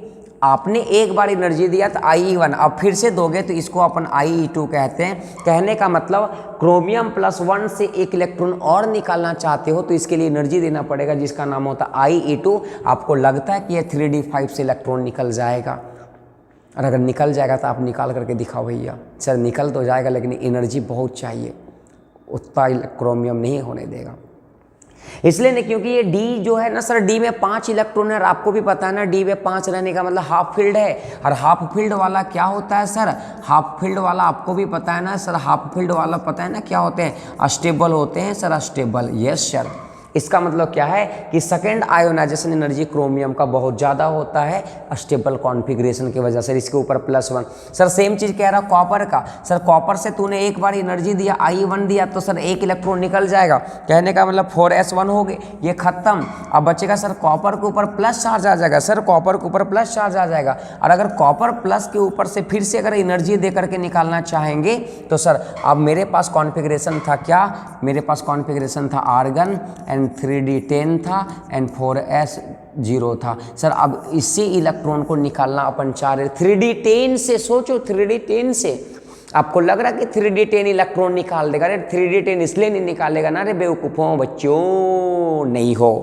आपने एक बार एनर्जी दिया तो I1, अब फिर से दोगे तो इसको अपन I2 कहते हैं। कहने का मतलब क्रोमियम +1 से एक इलेक्ट्रॉन और निकालना चाहते हो तो इसके लिए एनर्जी देना पड़ेगा जिसका नाम होता है I2। आपको लगता है कि ये 3d5 से इलेक्ट्रॉन निकल जाएगा, और अगर निकल जाएगा तो आप निकाल करके दिखाओ भैया। सर निकल तो जाएगा लेकिन एनर्जी बहुत चाहिए, उतना क्रोमियम नहीं होने देगा। इसलिए नहीं, क्योंकि ये डी जो है ना सर, डी में 5 इलेक्ट्रॉन है और आपको भी पता है ना डी में 5 रहने का मतलब हाफ फील्ड है। और हाफ फील्ड वाला क्या होता है सर, हाफ फील्ड वाला आपको भी पता है ना सर, हाफ फील्ड वाला पता है ना क्या होते हैं, अस्टेबल होते हैं सर, अस्टेबल। यस सर, इसका मतलब क्या है कि सेकेंड आयोनाइजेशन एनर्जी क्रोमियम का बहुत ज़्यादा होता है स्टेबल कॉन्फ़िगरेशन की वजह से, इसके ऊपर +1। सर सेम चीज़ कह रहा कॉपर का, सर कॉपर से तूने एक बार एनर्जी दिया I1 दिया तो सर एक इलेक्ट्रॉन निकल जाएगा, कहने का मतलब 4s1 हो गए, ये खत्म। अब बचेगा सर कॉपर के ऊपर प्लस चार्ज आ जाएगा, सर कॉपर के ऊपर प्लस चार्ज आ जाएगा। और अगर कॉपर प्लस के ऊपर से फिर से अगर एनर्जी दे करके निकालना चाहेंगे तो सर अब मेरे पास कॉन्फ़िगरेशन था क्या, मेरे पास कॉन्फ़िगरेशन था आर्गन एंड 3d10 था एंड 4s0 था। सर अब इसी इलेक्ट्रॉन को निकालना अपन चाह रहे 3d10 से। सोचो 3d10 से, आपको लग रहा है कि 3d10 इलेक्ट्रॉन निकाल देगा, अरे 3d10 इसलिए नहीं निकालेगा ना रे बेवकूफ़ों बच्चों, नहीं हो।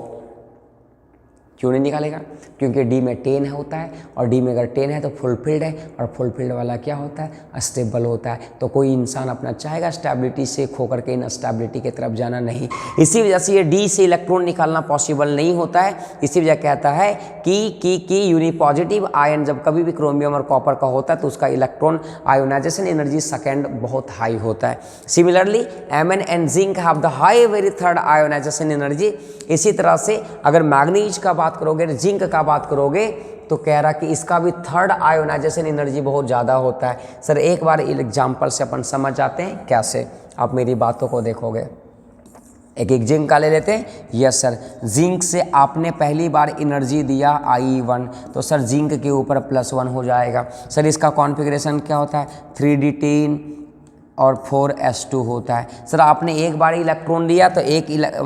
क्यों नहीं निकालेगा, क्योंकि डी में 10 होता है, और डी में अगर 10 है तो फुलफिल्ड है, और फुलफिल्ड वाला क्या होता है, स्टेबल होता है। तो कोई इंसान अपना चाहेगा स्टेबिलिटी से खो करके इनस्टेबिलिटी की तरफ जाना नहीं। इसी वजह से ये डी से इलेक्ट्रॉन निकालना पॉसिबल नहीं होता है। इसी वजह कहता है कि यूनिपॉजिटिव आयन जब कभी भी क्रोमियम और कॉपर का होता है तो उसका इलेक्ट्रॉन आयोनाइजेशन एनर्जी सेकेंड बहुत हाई होता है। Similarly Mn and zinc have the high very third ionization energy. इसी तरह से अगर मैग्नीज का बात करोगे, जिंक का बात करोगे तो कह रहा कि इसका भी थर्ड आयोनाइजेशन एनर्जी बहुत ज़्यादा होता है। सर एक बार एग्जाम्पल से अपन समझ जाते हैं कैसे, आप मेरी बातों को देखोगे। एक जिंक का ले लेते हैं। यस सर, जिंक से आपने पहली बार एनर्जी दिया I1 तो सर जिंक के ऊपर +1 हो जाएगा। सर इसका कॉन्फ़िगरेशन क्या होता है, 3d10 और 4s2 होता है। सर आपने एक बार इलेक्ट्रॉन दिया तो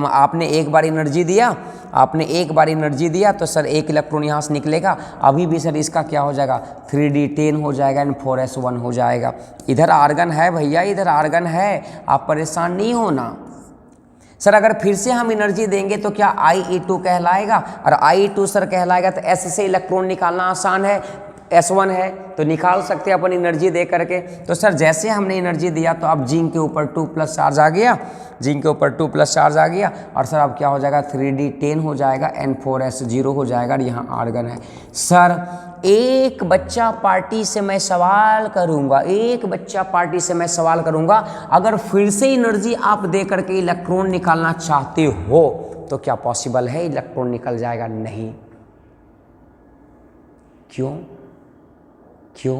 आपने एक बार एनर्जी दिया, आपने एक बार एनर्जी दिया तो सर एक इलेक्ट्रॉन यहाँ से निकलेगा। अभी भी सर इसका क्या हो जाएगा, 3d10 हो जाएगा एंड 4s1 हो जाएगा। इधर आर्गन है भैया, इधर आर्गन है, आप परेशान नहीं होना। सर अगर फिर से हम एनर्जी देंगे तो क्या I2 कहलाएगा, और I2 सर कहलाएगा तो S से इलेक्ट्रॉन निकालना आसान है, S1 है तो निकाल सकते हैं अपन एनर्जी दे करके। तो सर जैसे हमने एनर्जी दिया तो अब जिंक के ऊपर 2+ चार्ज आ गया, जिंक के ऊपर 2+ चार्ज आ गया, और सर अब क्या हो जाएगा, 3d10 हो जाएगा एंड 4s0 हो जाएगा, और यहाँ आर्गन है। सर एक बच्चा पार्टी से मैं सवाल करूंगा, एक बच्चा पार्टी से मैं सवाल करूंगा, अगर फिर से एनर्जी आप दे करके इलेक्ट्रॉन निकालना चाहते हो तो क्या पॉसिबल है इलेक्ट्रॉन निकल जाएगा? नहीं। क्यों क्यों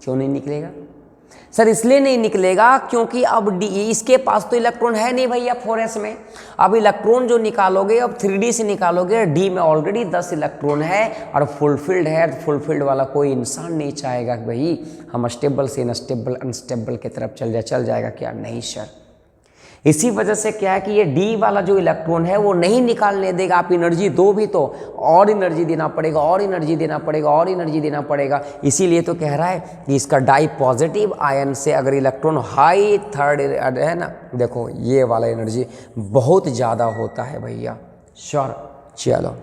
क्यों नहीं निकलेगा? सर इसलिए नहीं निकलेगा क्योंकि अब डी, इसके पास तो इलेक्ट्रॉन है नहीं भैया 4s में। अब इलेक्ट्रॉन जो निकालोगे अब 3d से निकालोगे, डी में ऑलरेडी 10 इलेक्ट्रॉन है और फुलफिल्ड है। फुलफिल्ड वाला कोई इंसान नहीं चाहेगा कि भाई हम स्टेबल से अनस्टेबल की तरफ चल जाएगा क्या? नहीं सर। इसी वजह से क्या है कि ये डी वाला जो इलेक्ट्रॉन है वो नहीं निकालने देगा। आप एनर्जी दो भी तो और एनर्जी देना पड़ेगा, और एनर्जी देना पड़ेगा, और एनर्जी देना पड़ेगा। इसीलिए तो कह रहा है कि इसका डाई पॉजिटिव आयन से अगर इलेक्ट्रॉन हाई थर्ड है ना, देखो ये वाला एनर्जी बहुत ज़्यादा होता है भैया। श्योर। चलो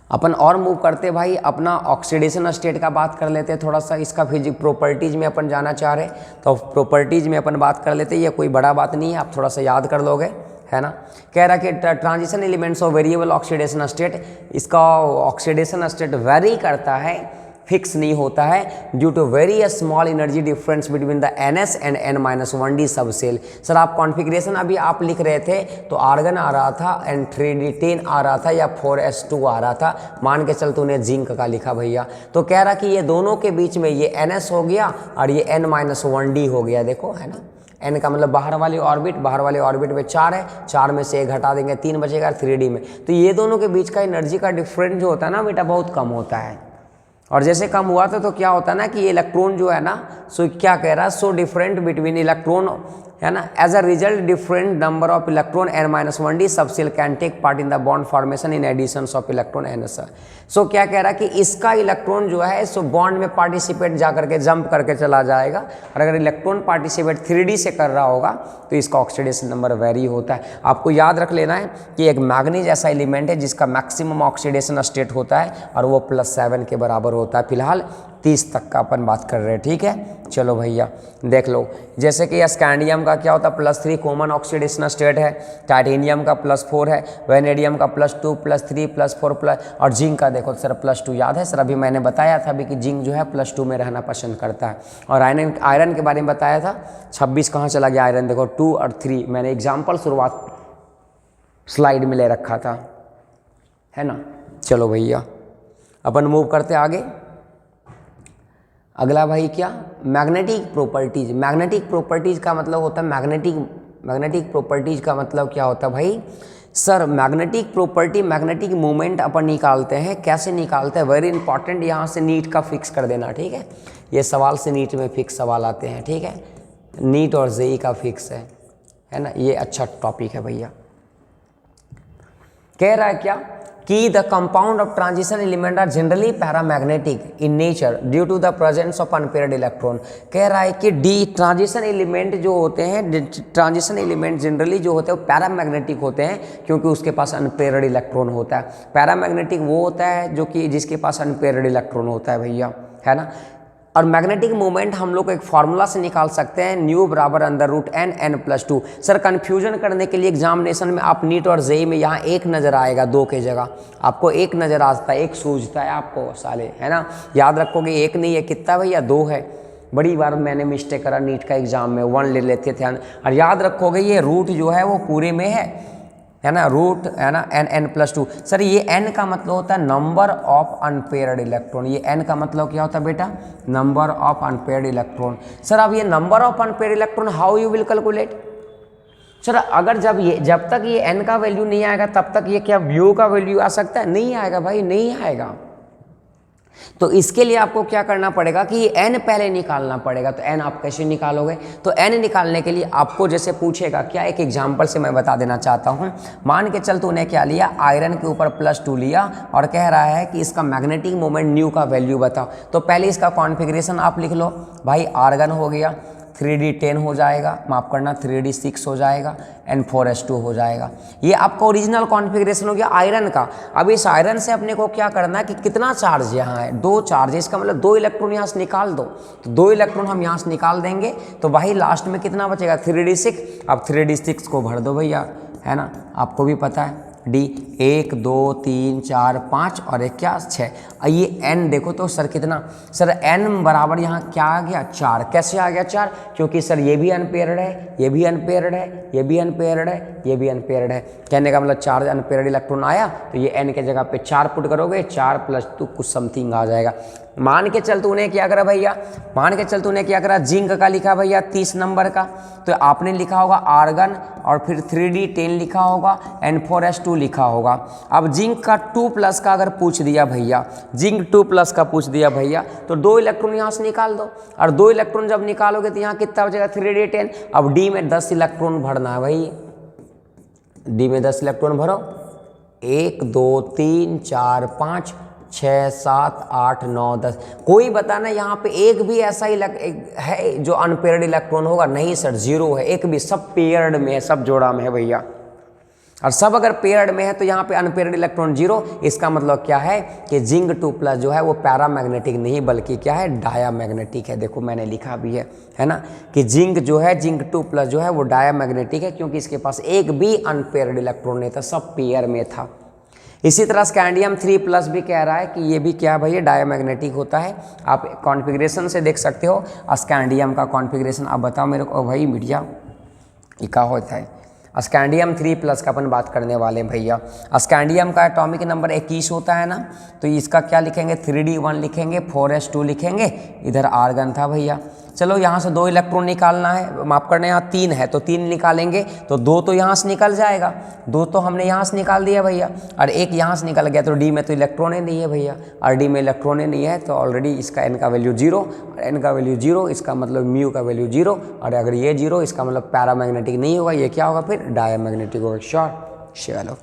अपन और मूव करते भाई, अपना ऑक्सीडेशन स्टेट का बात कर लेते हैं थोड़ा सा। इसका फिजिक प्रॉपर्टीज़ में अपन जाना चाह रहे तो प्रॉपर्टीज़ में अपन बात कर लेते हैं। ये कोई बड़ा बात नहीं है, आप थोड़ा सा याद कर लोगे, है ना। कह रहा कि transition elements of variable oxidation state, इसका ऑक्सीडेशन स्टेट वेरी करता है, फिक्स नहीं होता है, due to very small energy difference between the NS and N-1D sub cell. Sir आप कॉन्फ़िगरेशन अभी आप लिख रहे थे तो आर्गन आ रहा था एंड 3d10 आ रहा था या 4s2 आ रहा था, मान के चल तूने जिंक का लिखा भैया। तो कह रहा कि ये दोनों के बीच में ये NS हो गया और ये N-1D हो गया, देखो है ना। N का मतलब बाहर वाले ऑर्बिट में 4 है, 4 में से 1 घटा देंगे 3 बचेगा 3D में। तो ये दोनों के बीच का एनर्जी का डिफरेंस जो होता है ना बेटा बहुत कम होता है। और जैसे कम हुआ था तो क्या होता है ना कि ये इलेक्ट्रॉन जो है ना, सो क्या कह रहा है, सो डिफरेंट बिटवीन इलेक्ट्रॉन, है ना, as a result different number of electron n-1d sub shell can take part in the bond formation in addition of electron ns। So क्या कह रहा है कि इसका इलेक्ट्रॉन जो है सो बॉन्ड में पार्टिसिपेट जा करके जंप करके चला जाएगा, और अगर इलेक्ट्रॉन पार्टिसिपेट 3d से कर रहा होगा तो इसका ऑक्सीडेशन नंबर वेरी होता है। आपको याद रख लेना है कि एक मैग्नीज ऐसा एलिमेंट है जिसका मैक्सिमम ऑक्सीडेशन स्टेट होता है और वो +7 के बराबर होता है। फिलहाल 30 तक का अपन बात कर रहे हैं, ठीक है। चलो भैया देख लो, जैसे कि स्कैंडियम का क्या होता है +3 कॉमन ऑक्सीडेशन स्टेट है, टाइटेनियम का +4 है, वेनेडियम का +2 +3 +4 और जिंक का देखो सर +2। याद है सर, अभी मैंने बताया था अभी कि जिंक जो है +2 में रहना पसंद करता है। और आयरन के बारे में बताया था, 26 कहाँ चला गया आयरन, देखो 2 और 3 मैंने एग्जाम्पल शुरुआत स्लाइड में ले रखा था, है ना। चलो भैया अपन मूव करते आगे। अगला भाई क्या, मैग्नेटिक प्रॉपर्टीज। मैग्नेटिक प्रॉपर्टीज का मतलब होता है मैग्नेटिक प्रॉपर्टीज का मतलब क्या होता है भाई, sir magnetic property, magnetic movement अपन निकालते हैं, कैसे निकालते हैं, वेरी इंपॉर्टेंट, यहाँ से नीट का फिक्स कर देना, ठीक है। ये सवाल से नीट में फिक्स सवाल आते हैं, ठीक है, नीट और जेई का फिक्स है ना, ये अच्छा टॉपिक है भैया। कह रहा है क्या कि the compound of transition element are generally paramagnetic in nature due to the presence of unpaired electron. कह रहा है कि ट्रांजिशन एलिमेंट जो होते हैं, ट्रांजिशन एलिमेंट जनरली जो होते हैं वो पैरामैग्नेटिक होते हैं क्योंकि उसके पास अनपेयर्ड इलेक्ट्रॉन होता है। पैरामैग्नेटिक वो होता है जो कि जिसके पास अनपेयर्ड इलेक्ट्रॉन होता है भैया, है ना। और मैग्नेटिक मूवमेंट हम लोग एक फार्मूला से निकाल सकते हैं, न्यू बराबर √n+2। सर कन्फ्यूजन करने के लिए एग्जामिनेशन में आप नीट और जेई में यहाँ 1 नज़र आएगा 2 के जगह, आपको 1 नज़र आता है, 1 सूझता है आपको साले, है ना। याद रखोगे 1 नहीं है, कितना भैया 2 है। बड़ी बार मैंने मिस्टेक करा नीट का एग्जाम में, 1 ले लेते थे। और याद रखोगे ये रूट जो है वो पूरे में है ना, रूट है ना n+2। सर ये n का मतलब होता है नंबर ऑफ अनपेयर्ड इलेक्ट्रॉन, ये n का मतलब क्या होता है बेटा, number of unpaired electron. Sir अब ये number of unpaired electron how you will calculate, sir अगर जब तक ये n का वैल्यू नहीं आएगा तब तक ये क्या व्यू का वैल्यू आ सकता है, नहीं आएगा भाई, नहीं आएगा। तो इसके लिए आपको क्या करना पड़ेगा कि ये n पहले निकालना पड़ेगा। तो n आप कैसे निकालोगे, तो n निकालने के लिए आपको जैसे पूछेगा क्या, एक एग्जांपल से मैं बता देना चाहता हूँ। मान के चल तूने क्या लिया, आयरन के ऊपर +2 लिया और कह रहा है कि इसका मैग्नेटिक मोमेंट न्यू का वैल्यू बताओ। तो पहले इसका कॉन्फ़िगरेशन आप लिख लो भाई, आर्गन हो गया, 3d10 हो जाएगा, माफ करना 3d6 हो जाएगा, n4s2 हो जाएगा। ये आपका ओरिजिनल कॉन्फ़िगरेशन हो गया आयरन का। अब इस आयरन से अपने को क्या करना है कि कितना चार्ज यहाँ है, 2 चार्ज, इसका मतलब 2 इलेक्ट्रॉन यहाँ से निकाल दो। तो 2 इलेक्ट्रॉन हम यहाँ से निकाल देंगे तो भाई लास्ट में कितना बचेगा, 3d6। अब 3d6 को भर दो भैया, है ना, आपको भी पता है डी 1 2 3 4 5 और एक क्या 6। ये n देखो तो सर कितना, सर n बराबर यहाँ क्या आ गया 4। कैसे आ गया 4, क्योंकि सर ये भी अनपेयर्ड है, ये भी अनपेयर्ड है, ये भी अनपेयर्ड है, ये भी अनपेयर्ड है। कहने का मतलब 4 अनपेयर्ड इलेक्ट्रॉन आया तो ये n के जगह पे 4 पुट करोगे, 4 + 2 कुछ समथिंग आ जाएगा। मान के चल तूने क्या करा भैया, मान के चल तूने क्या करा, जिंक का लिखा भैया 30 नंबर का, तो आपने लिखा होगा आर्गन और फिर 3d10 लिखा होगा, n4s2 लिखा होगा। अब जिंक का 2+ का अगर पूछ दिया भैया, जिंक 2+ का पूछ दिया भैया, तो 2 इलेक्ट्रॉन यहाँ से निकाल दो। और 2 इलेक्ट्रॉन जब निकालोगे तो यहाँ कितना बचेगा 3d10। अब डी में 10 इलेक्ट्रॉन भरना है भाई, डी में 10 इलेक्ट्रॉन भरो, 1 2 3 4 5 6 7 8 9 10। कोई बताना यहाँ पे एक भी ऐसा है जो अनपेयर्ड इलेक्ट्रॉन होगा, नहीं सर 0 है, एक भी, सब पेयर्ड में है, सब जोड़ा में है भैया। और सब अगर पेयर्ड में है तो यहाँ पे अनपेयर्ड इलेक्ट्रॉन 0। इसका मतलब क्या है कि जिंक 2+ जो है वो पैरामैग्नेटिक नहीं बल्कि क्या है, डायामैग्नेटिक है। देखो मैंने लिखा भी है ना, कि जिंक जो है, जिंक 2+ जो है वो डायामैग्नेटिक है क्योंकि इसके पास एक भी अनपेयर्ड इलेक्ट्रॉन नहीं था, सब पेयर में था। इसी तरह स्कैंडियम 3+ भी कह रहा है कि ये भी क्या भैया, डायामैग्नेटिक होता है। आप कॉन्फ़िगरेशन से देख सकते हो स्कैंडियम का कॉन्फ़िगरेशन। आप बताओ मेरे को भाई मीडिया ये क्या होता है, स्कैंडियम 3+ का अपन बात करने वाले हैं भैया। स्कैंडियम का एटॉमिक नंबर 21 होता है ना, तो इसका क्या लिखेंगे 3d1 लिखेंगे, 4s2 लिखेंगे, इधर आर्गन था भैया। चलो यहाँ से 2 इलेक्ट्रॉन निकालना है, माफ करना, यहाँ 3 है तो 3 निकालेंगे, तो 2 तो यहाँ से निकल जाएगा, 2 तो हमने यहाँ से निकाल दिया भैया, और 1 यहाँ से निकल गया, तो डी में तो इलेक्ट्रॉन ही नहीं है भैया, और डी में इलेक्ट्रॉन ही नहीं है तो ऑलरेडी इसका एन का वैल्यू 0, और एन का वैल्यू 0, इसका मतलब म्यू का वैल्यू 0, और अगर ये 0 इसका मतलब पैरामैग्नेटिक नहीं होगा, ये क्या होगा फिर डायमैग्नेटिक होगा। चलो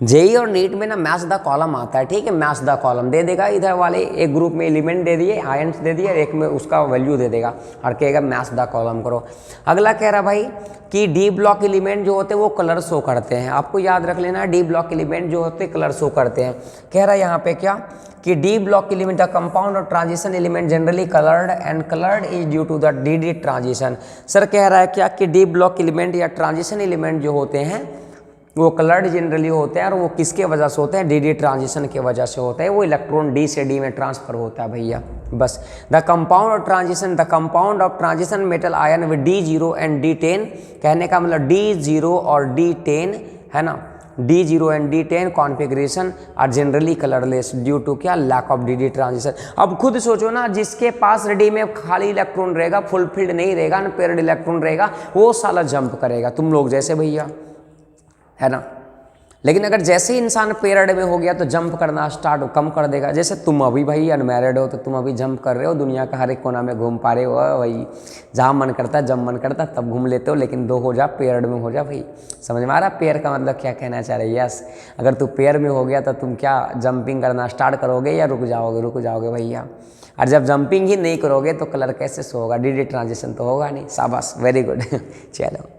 जेई और नीट में ना मैच द कॉलम आता है, ठीक है, मैच द कॉलम दे देगा, इधर वाले एक ग्रुप में एलिमेंट दे दिए, आयंस दे दिए, एक में उसका वैल्यू दे देगा और कहेगा मैच द कॉलम करो। अगला कह रहा भाई कि डी ब्लॉक एलिमेंट जो होते हैं वो कलर शो करते हैं, आपको याद रख लेना, डी ब्लॉक एलिमेंट जो होते हैं कलर शो करते हैं। कह रहा है यहाँ पे क्या कि d block element the compound और transition element generally coloured and coloured is due to the d transition. Sir कह रहा है क्या कि डी ब्लॉक एलिमेंट या ट्रांजिशन एलिमेंट जो होते हैं वो कलर्ड जनरली होते हैं, और वो किसके वजह से होते हैं, डी ट्रांजिशन के वजह से होता है, वो इलेक्ट्रॉन डी से डी में ट्रांसफर होता है भैया बस। The compound of transition, the compound of transition metal ion with D0 and D10, कहने का मतलब D0 और D10 है ना, D0 and D10 configuration are generally colourless due to क्या, लैक ऑफ डी ट्रांजिशन। अब खुद सोचो ना, जिसके पास डी में खाली इलेक्ट्रॉन रहेगा, फुलफिल्ड नहीं रहेगा, अनपेयर्ड इलेक्ट्रॉन रहेगा, वो साला जंप करेगा, तुम लोग जैसे भैया, है ना। लेकिन अगर जैसे ही इंसान पेयर्ड में हो गया तो जंप करना स्टार्ट कम कर देगा। जैसे तुम अभी भाई अनमैरिड हो तो तुम अभी जंप कर रहे हो, दुनिया का हर एक कोना में घूम पा रहे हो भाई, जहाँ मन करता है जब मन करता है तब घूम लेते हो, लेकिन 2 हो जा, पेयर्ड में हो जा भाई, समझ में आ रहा पेयर का मतलब क्या कहना चाह रहे। यस, अगर तू पेयर में हो गया तो तुम क्या जंपिंग करना स्टार्ट करोगे या रुक जाओगे भैया। और जब जंपिंग ही नहीं करोगे तो कलर कैसे शो होगा, डी ट्रांजिशन तो होगा नहीं। शाबाश, वेरी गुड। चलो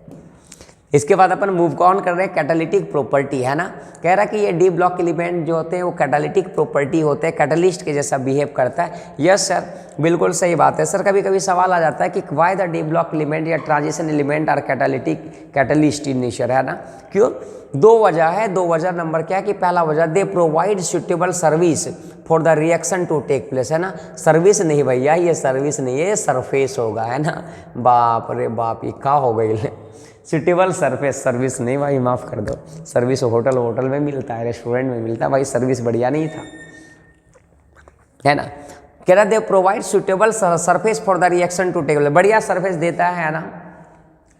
इसके बाद अपन मूव ऑन कर रहे हैं कैटालिटिक प्रॉपर्टी, है ना। कह रहा कि ये डी ब्लॉक एलिमेंट जो होते हैं वो कैटालिटिक प्रॉपर्टी होते हैं, कैटलिस्ट के जैसा बिहेव करता है। यस सर, बिल्कुल सही बात है सर। कभी कभी सवाल आ जाता है कि why the D block element या transition element are catalyst in nature, है ना। क्यों? 2 वजह है, 2 वजह। नंबर क्या है कि पहला वजह, they provide suitable service for the reaction to take place, है ना। सर्विस नहीं भैया, ये सर्विस नहीं है, ये सरफेस होगा, है ना। बाप रे बाप, ये क्या हो गई, सुटेबल सरफेस, सर्विस नहीं भाई, माफ़ कर दो। सर्विस होटल में मिलता है, रेस्टोरेंट में मिलता है भाई, सर्विस बढ़िया नहीं था, है ना। कह रहा they provide suitable surface for the reaction to take, बढ़िया सरफेस देता है ना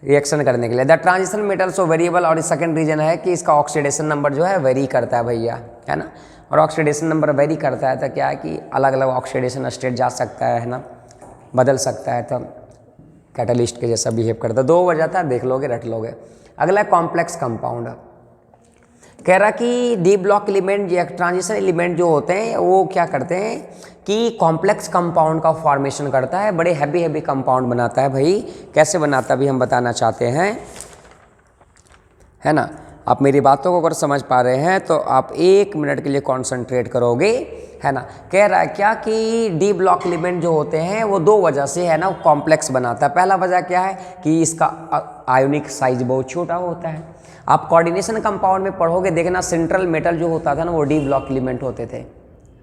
रिएक्शन करने के लिए। The transition metals of variable, और सेकंड रीजन है कि इसका ऑक्सीडेशन नंबर जो है वेरी करता है भैया, है ना। और ऑक्सीडेशन नंबर वेरी करता है तो क्या है कि अलग अलग ऑक्सीडेशन स्टेट जा सकता है ना, बदल सकता है, तो कैटलिस्ट के जैसा बिहेव करता है। 2 वजह था, देख लोगे रट लोगे। अगला कॉम्प्लेक्स कंपाउंड, कह रहा कि डी ब्लॉक एलिमेंट या ट्रांजिशन एलिमेंट जो होते हैं वो क्या करते हैं कि कॉम्प्लेक्स कंपाउंड का फॉर्मेशन करता है, बड़े हैवी कंपाउंड बनाता है भाई। कैसे बनाता है भी हम बताना चाहते हैं, है ना। आप मेरी बातों को अगर समझ पा रहे हैं तो आप 1 मिनट के लिए कॉन्सेंट्रेट करोगे, है ना। कह रहा है क्या कि डी ब्लॉक एलिमेंट जो होते हैं वो 2 वजह से, है ना, कॉम्प्लेक्स बनाता है। पहला वजह क्या है कि इसका आयोनिक साइज बहुत छोटा होता है। आप कोऑर्डिनेशन कंपाउंड में पढ़ोगे, देखना सेंट्रल मेटल जो होता था ना वो डी ब्लॉक एलिमेंट होते थे।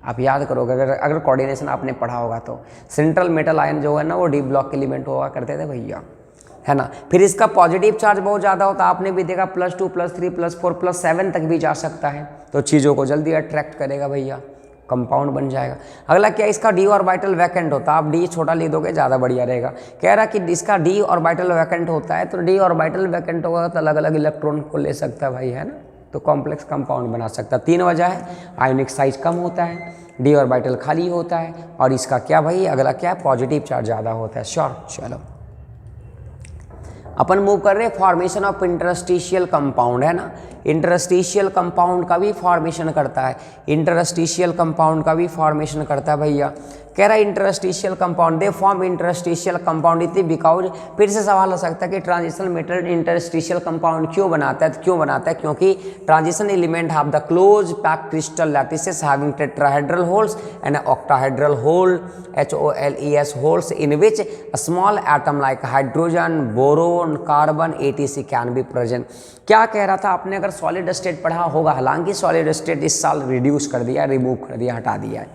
आप याद करोगे, अगर कोऑर्डिनेशन आपने पढ़ा होगा तो सेंट्रल मेटल आयन जो है ना वो डी ब्लॉक एलिमेंट हुआ करते थे भैया, है ना। फिर इसका पॉजिटिव चार्ज बहुत ज़्यादा होता है, आपने भी देखा +2 +3 +4 +7 तक भी जा सकता है, तो चीज़ों को जल्दी अट्रैक्ट करेगा भैया, कंपाउंड बन जाएगा। अगला क्या, इसका डी ऑर्बिटल वैकेंट होता है, आप डी छोटा लिख दोगे ज़्यादा बढ़िया रहेगा। कह रहा कि इसका डी ऑर्बिटल वैकेंट होता है, तो डी ऑर्बिटल वैकेंट होगा तो अलग अलग इलेक्ट्रॉन को ले सकता है भाई, है ना, तो कॉम्प्लेक्स कंपाउंड बना सकता है। 3 वजह है, आयोनिक साइज कम होता है, डी ऑर्बिटल खाली होता है, और इसका क्या भाई, अगला क्या, पॉजिटिव चार्ज ज़्यादा होता है। श्योर, चलो अपन मूव कर रहे हैं फॉर्मेशन ऑफ इंटरस्टिशियल कंपाउंड, है ना। इंटरस्टिशियल कंपाउंड का भी फॉर्मेशन करता है, इंटरस्टिशियल कंपाउंड का भी फॉर्मेशन करता है भैया। कह रहा है interstitial compound, they form interstitial compound इतनी बिकॉज, फिर से सवाल हो सकता है कि ट्रांजिशन मेटल इंटरस्टिशियल कंपाउंड क्यों बनाता है, तो क्यों बनाता है, क्योंकि transition element have the close pack crystal lattices having tetrahedral holes and octahedral hole HOLES holes in which a small atom like hydrogen, boron, carbon, ATC can be present. क्या कह रहा था आपने, अगर सॉलिड स्टेट पढ़ा होगा, हालांकि solid state इस साल रिड्यूस कर दिया, रिमूव कर दिया, हटा दिया है,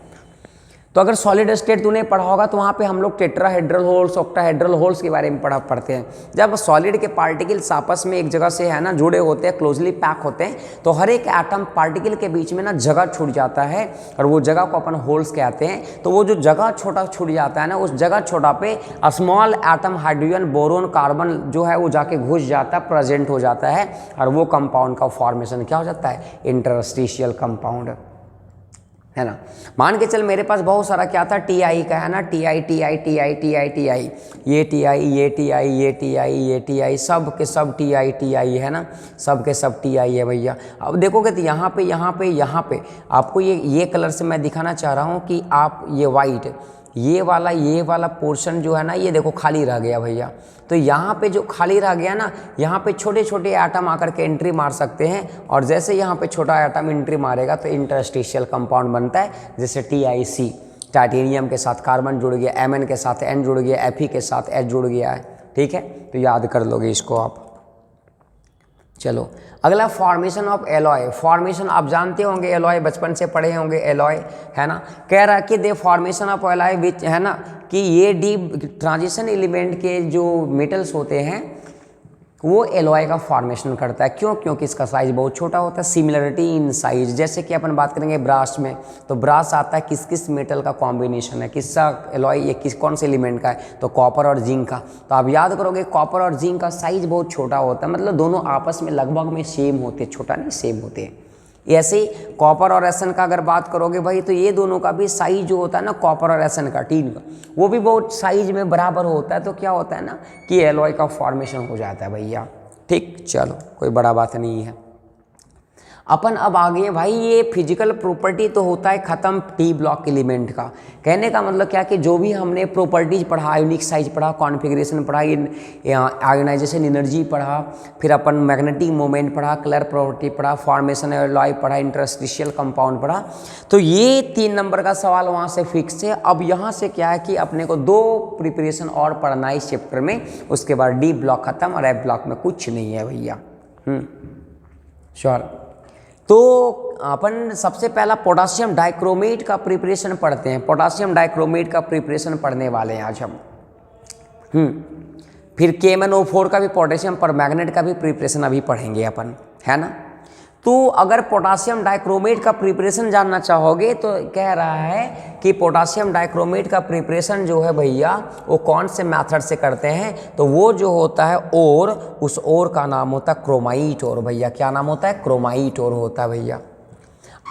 तो अगर सॉलिड स्टेट तूने पढ़ा होगा तो वहाँ पे हम लोग टेट्राहेड्रल होल्स, ऑक्टाहेड्रल होल्स के बारे में पढ़ते हैं। जब सॉलिड के पार्टिकल्स आपस में एक जगह से है ना जुड़े होते हैं, क्लोजली पैक होते हैं, तो हर एक एटम पार्टिकल के बीच में ना जगह छूट जाता है और वो जगह को अपन होल्स कहते हैं। तो वो जो जगह छोटा छूट जाता है ना, उस जगह छोटा पे small atom hydrogen, boron, carbon जो है वो जाके घुस जाता है, प्रेजेंट हो जाता है, और वो कंपाउंड का फॉर्मेशन क्या हो जाता है, इंटरस्टिशियल कंपाउंड, है ना। मान के चल मेरे पास बहुत सारा क्या था, टी आई का, है ना, T I T I T I T I T I, ये टी आई ये टी आई ये टी आई ये टी आई, सब के सब टी आई है ना, सब के सब टी आई है भैया। अब देखोगे तो यहाँ पे यहाँ पे आपको ये कलर से मैं दिखाना चाह रहा हूँ कि आप ये वाइट, ये वाला पोर्शन जो है ना, ये देखो खाली रह गया भैया। तो यहाँ पे जो खाली रह गया ना, यहाँ पे छोटे छोटे एटम आकर के एंट्री मार सकते हैं, और जैसे यहाँ पे छोटा एटम एंट्री मारेगा तो इंटरस्टिशियल कंपाउंड बनता है। जैसे TiC, टाइटेनियम के साथ कार्बन जुड़ गया, Mn के साथ N जुड़ गया, Fe के साथ H जुड़ गया है, ठीक है। तो याद कर लोगे इसको आप। चलो अगला फॉर्मेशन ऑफ एलॉय। फॉर्मेशन आप जानते होंगे, एलॉय बचपन से पढ़े होंगे, एलॉय, है ना। कह रहा कि दे फॉर्मेशन ऑफ एलॉय विच, है ना, कि ये डी ट्रांजिशन एलिमेंट के जो मेटल्स होते हैं वो एलॉय का फॉर्मेशन करता है। क्यों? क्योंकि इसका साइज बहुत छोटा होता है। सिमिलरिटी इन साइज, जैसे कि अपन बात करेंगे ब्रास में, तो ब्रास आता है किस किस मेटल का कॉम्बिनेशन है, किसका एलॉय, ये कौन से एलिमेंट का है, तो कॉपर और जिंक का। तो आप याद करोगे कॉपर और जिंक का साइज बहुत छोटा होता है, मतलब दोनों आपस में लगभग में सेम होते हैं, छोटा नहीं सेम होते हैं। ऐसे ही कॉपर और एसन का अगर बात करोगे भाई, तो ये दोनों का भी साइज जो होता है ना, कॉपर और एसन का, टीन का, वो भी बहुत साइज में बराबर होता है। तो क्या होता है ना कि एलॉय का फॉर्मेशन हो जाता है भैया, ठीक। चलो कोई बड़ा बात नहीं है। अपन अब आगे भाई, ये फिजिकल प्रॉपर्टी तो होता है ख़त्म टी ब्लॉक एलिमेंट का। कहने का मतलब क्या कि जो भी हमने प्रॉपर्टीज पढ़ा, यूनिक साइज पढ़ा, कॉन्फ़िगरेशन पढ़ा, आयोनाइजेशन एनर्जी पढ़ा, फिर अपन मैग्नेटिक मोमेंट पढ़ा, कलर प्रॉपर्टी पढ़ा, फॉर्मेशन एलॉय पढ़ा, इंटरस्टिशियल कंपाउंड पढ़ा, तो ये 3 नंबर का सवाल वहाँ से फिक्स है। अब यहाँ से क्या है कि अपने को 2 प्रिपरेशन और पढ़ना है इस चैप्टर में, उसके बाद डी ब्लॉक खत्म और एफ ब्लॉक में कुछ नहीं है भैया। श्योर। तो अपन सबसे पहला पोटासियम डाइक्रोमेट का प्रिपरेशन पढ़ते हैं। पोटासियम डाइक्रोमेट का प्रिपरेशन पढ़ने वाले हैं आज हम। फिर KMnO4 का भी, पोटेशियम पर मैग्नेट का भी प्रिपरेशन अभी पढ़ेंगे अपन, है ना। तो अगर पोटासियम डाइक्रोमेट का प्रिपरेशन जानना चाहोगे तो कह रहा है कि पोटासियम डाइक्रोमेट का प्रिपरेशन जो है भैया, वो कौन से मेथड से करते हैं, तो वो जो होता है ओर, उस ओर का नाम होता है क्रोमाइट ओर भैया। क्या नाम होता है? क्रोमाइट ओर होता है भैया।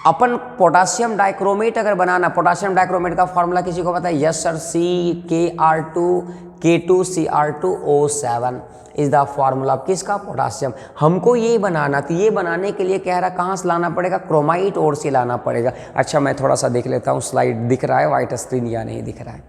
अपन पोटासियम डाइक्रोमेट अगर बनाना, पोटासियम डाइक्रोमेट का फॉर्मूला किसी को पता है? Yes sir, CK2K2Cr2O7 is the formula किसका? पोटासियम। हमको ये बनाना, तो ये बनाने के लिए कह रहा कहाँ से लाना पड़ेगा? क्रोमाइट ओर से लाना पड़ेगा। अच्छा मैं थोड़ा सा देख लेता हूँ, स्लाइड दिख रहा है वाइट स्क्रीन या नहीं दिख रहा है?